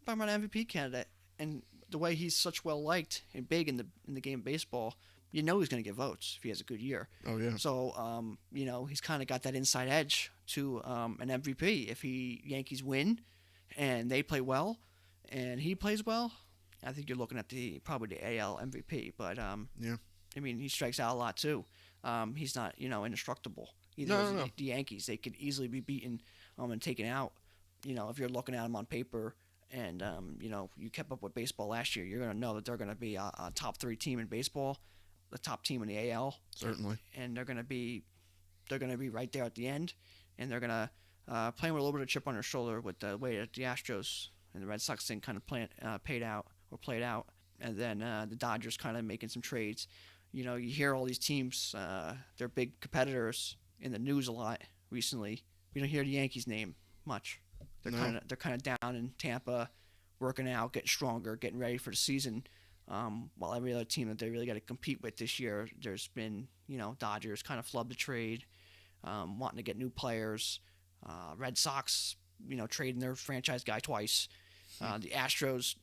Speaker 2: I'm an MVP candidate. And the way he's such well liked and big in the game of baseball, he's going to get votes if he has a good year.
Speaker 1: Oh yeah.
Speaker 2: So he's kind of got that inside edge to an MVP. If Yankees win and they play well and he plays well, I think you're looking at probably the AL MVP. But
Speaker 1: yeah.
Speaker 2: I mean, he strikes out a lot too. He's not, indestructible.
Speaker 1: No.
Speaker 2: The Yankees, they could easily be beaten and taken out. If you're looking at them on paper and, you kept up with baseball last year, you're going to know that they're going to be a top 3 team in baseball, the top team in the AL.
Speaker 1: Certainly.
Speaker 2: And they're going to be right there at the end, and they're going to play with a little bit of chip on their shoulder with the way that the Astros and the Red Sox thing kind of played out, and then the Dodgers kind of making some trades. You hear all these teams, they're big competitors in the news a lot recently. We don't hear the Yankees name much. They're kind of down in Tampa, working out, getting stronger, getting ready for the season. While every other team that they really got to compete with this year, there's been Dodgers kind of flubbed the trade, wanting to get new players. Red Sox, trading their franchise guy twice. The Astros,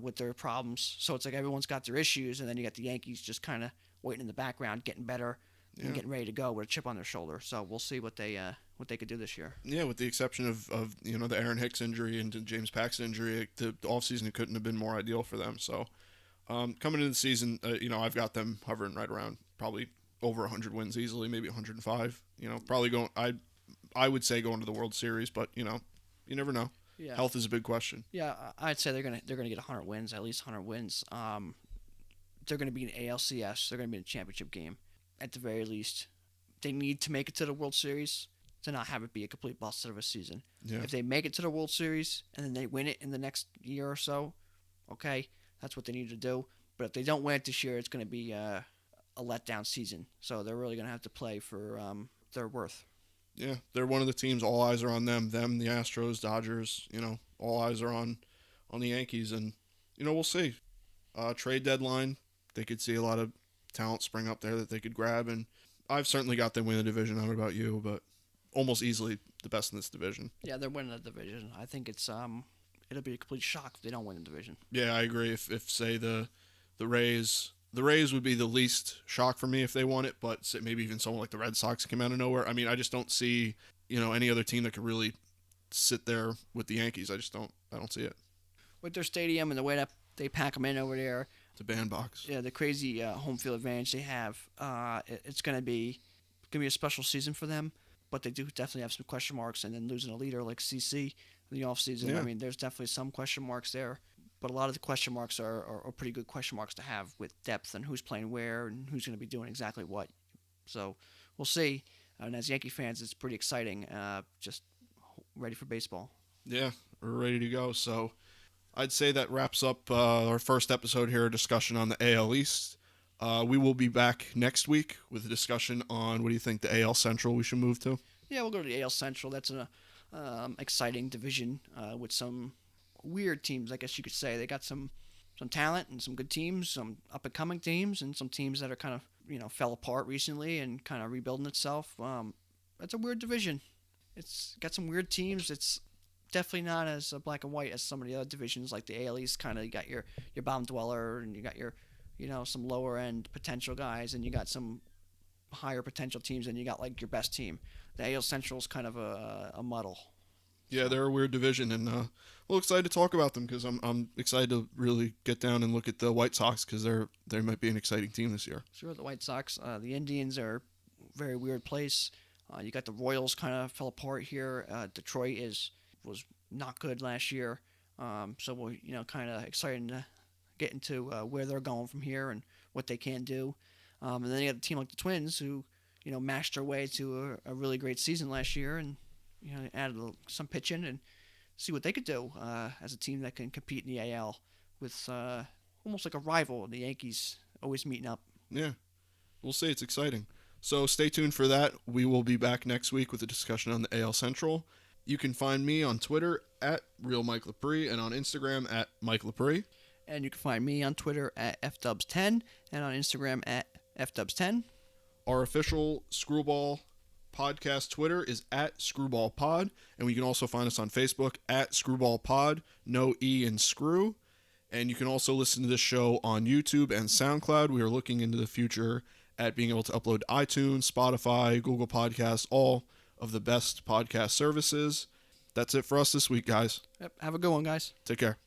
Speaker 2: with their problems. So it's like everyone's got their issues, and then you got the Yankees just kind of waiting in the background, getting better and getting ready to go with a chip on their shoulder. So we'll see what they could do this year. Yeah,
Speaker 1: with the exception of the Aaron Hicks injury and James Paxton injury, the offseason couldn't have been more ideal for them. So coming into the season, I've got them hovering right around probably over 100 wins easily, maybe 105. Probably going. I would say going to the World Series, but you never know.
Speaker 2: Yeah.
Speaker 1: Health is a big question.
Speaker 2: Yeah, I'd say they're gonna get 100 wins, at least 100 wins. They're gonna be in ALCS. They're gonna be in a championship game, at the very least. They need to make it to the World Series to not have it be a complete bust of a season.
Speaker 1: Yeah.
Speaker 2: If they make it to the World Series and then they win it in the next year or so, okay, that's what they need to do. But if they don't win it this year, it's gonna be a letdown season. So they're really gonna have to play for their worth.
Speaker 1: Yeah, they're one of the teams. All eyes are on them. Them, the Astros, Dodgers. All eyes are on the Yankees, and we'll see. Trade deadline, they could see a lot of talent spring up there that they could grab, and I've certainly got them winning the division. I don't know about you, but almost easily the best in this division.
Speaker 2: Yeah, they're winning the division. I think it's it'll be a complete shock if they don't win the division.
Speaker 1: Yeah, I agree. If say the Rays. The Rays would be the least shock for me if they won it, but maybe even someone like the Red Sox came out of nowhere. I mean, I just don't see, any other team that could really sit there with the Yankees. I don't see it.
Speaker 2: With their stadium and the way that they pack them in over there.
Speaker 1: The bandbox.
Speaker 2: Yeah, the crazy home field advantage they have. It's going to be a special season for them, but they do definitely have some question marks, and then losing a leader like CC in the offseason.
Speaker 1: Yeah.
Speaker 2: I mean, there's definitely some question marks there. But a lot of the question marks are pretty good question marks to have with depth and who's playing where and who's going to be doing exactly what. So we'll see. And as Yankee fans, it's pretty exciting. Just ready for baseball.
Speaker 1: Yeah, we're ready to go. So I'd say that wraps up our first episode here, a discussion on the AL East. We will be back next week with a discussion on what do you think the AL Central we should move to?
Speaker 2: Yeah, we'll go to the AL Central. That's an exciting division with some weird teams, I guess you could say. They got some some talent and some good teams, some up and coming teams, and some teams that are kind of fell apart recently and kind of rebuilding itself. It's a weird division. It's got some weird teams. It's definitely not as black and white as some of the other divisions, like the AL East. Kind of, you got your bottom dweller, and you got your some lower end potential guys, and you got some higher potential teams, and you got like your best team. The AL Central is kind of a muddle.
Speaker 1: Yeah, they're a weird division, and well, excited to talk about them because I'm excited to really get down and look at the White Sox because they might be an exciting team this year.
Speaker 2: Sure, the White Sox, the Indians are a very weird place. You got the Royals kind of fell apart here. Detroit was not good last year, so we're kind of excited to get into where they're going from here and what they can do. And then you got a team like the Twins who mashed their way to a really great season last year and added some pitching and see what they could do as a team that can compete in the AL with almost like a rival. The Yankees always meeting up.
Speaker 1: Yeah, we'll see. It's exciting. So stay tuned for that. We will be back next week with a discussion on the AL Central. You can find me on Twitter at RealMikeLepre and on Instagram at MikeLepre.
Speaker 2: And you can find me on Twitter at FDubs10 and on Instagram at FDubs10.
Speaker 1: Our official Screwball podcast Twitter is at ScrewballPod, and you can also find us on Facebook at ScrewballPod, no E in Screw. And you can also listen to this show on YouTube and SoundCloud. We are looking into the future at being able to upload to iTunes, Spotify, Google Podcasts, all of the best podcast services. That's it for us this week, guys.
Speaker 2: Yep. Have a good one, guys.
Speaker 1: Take care.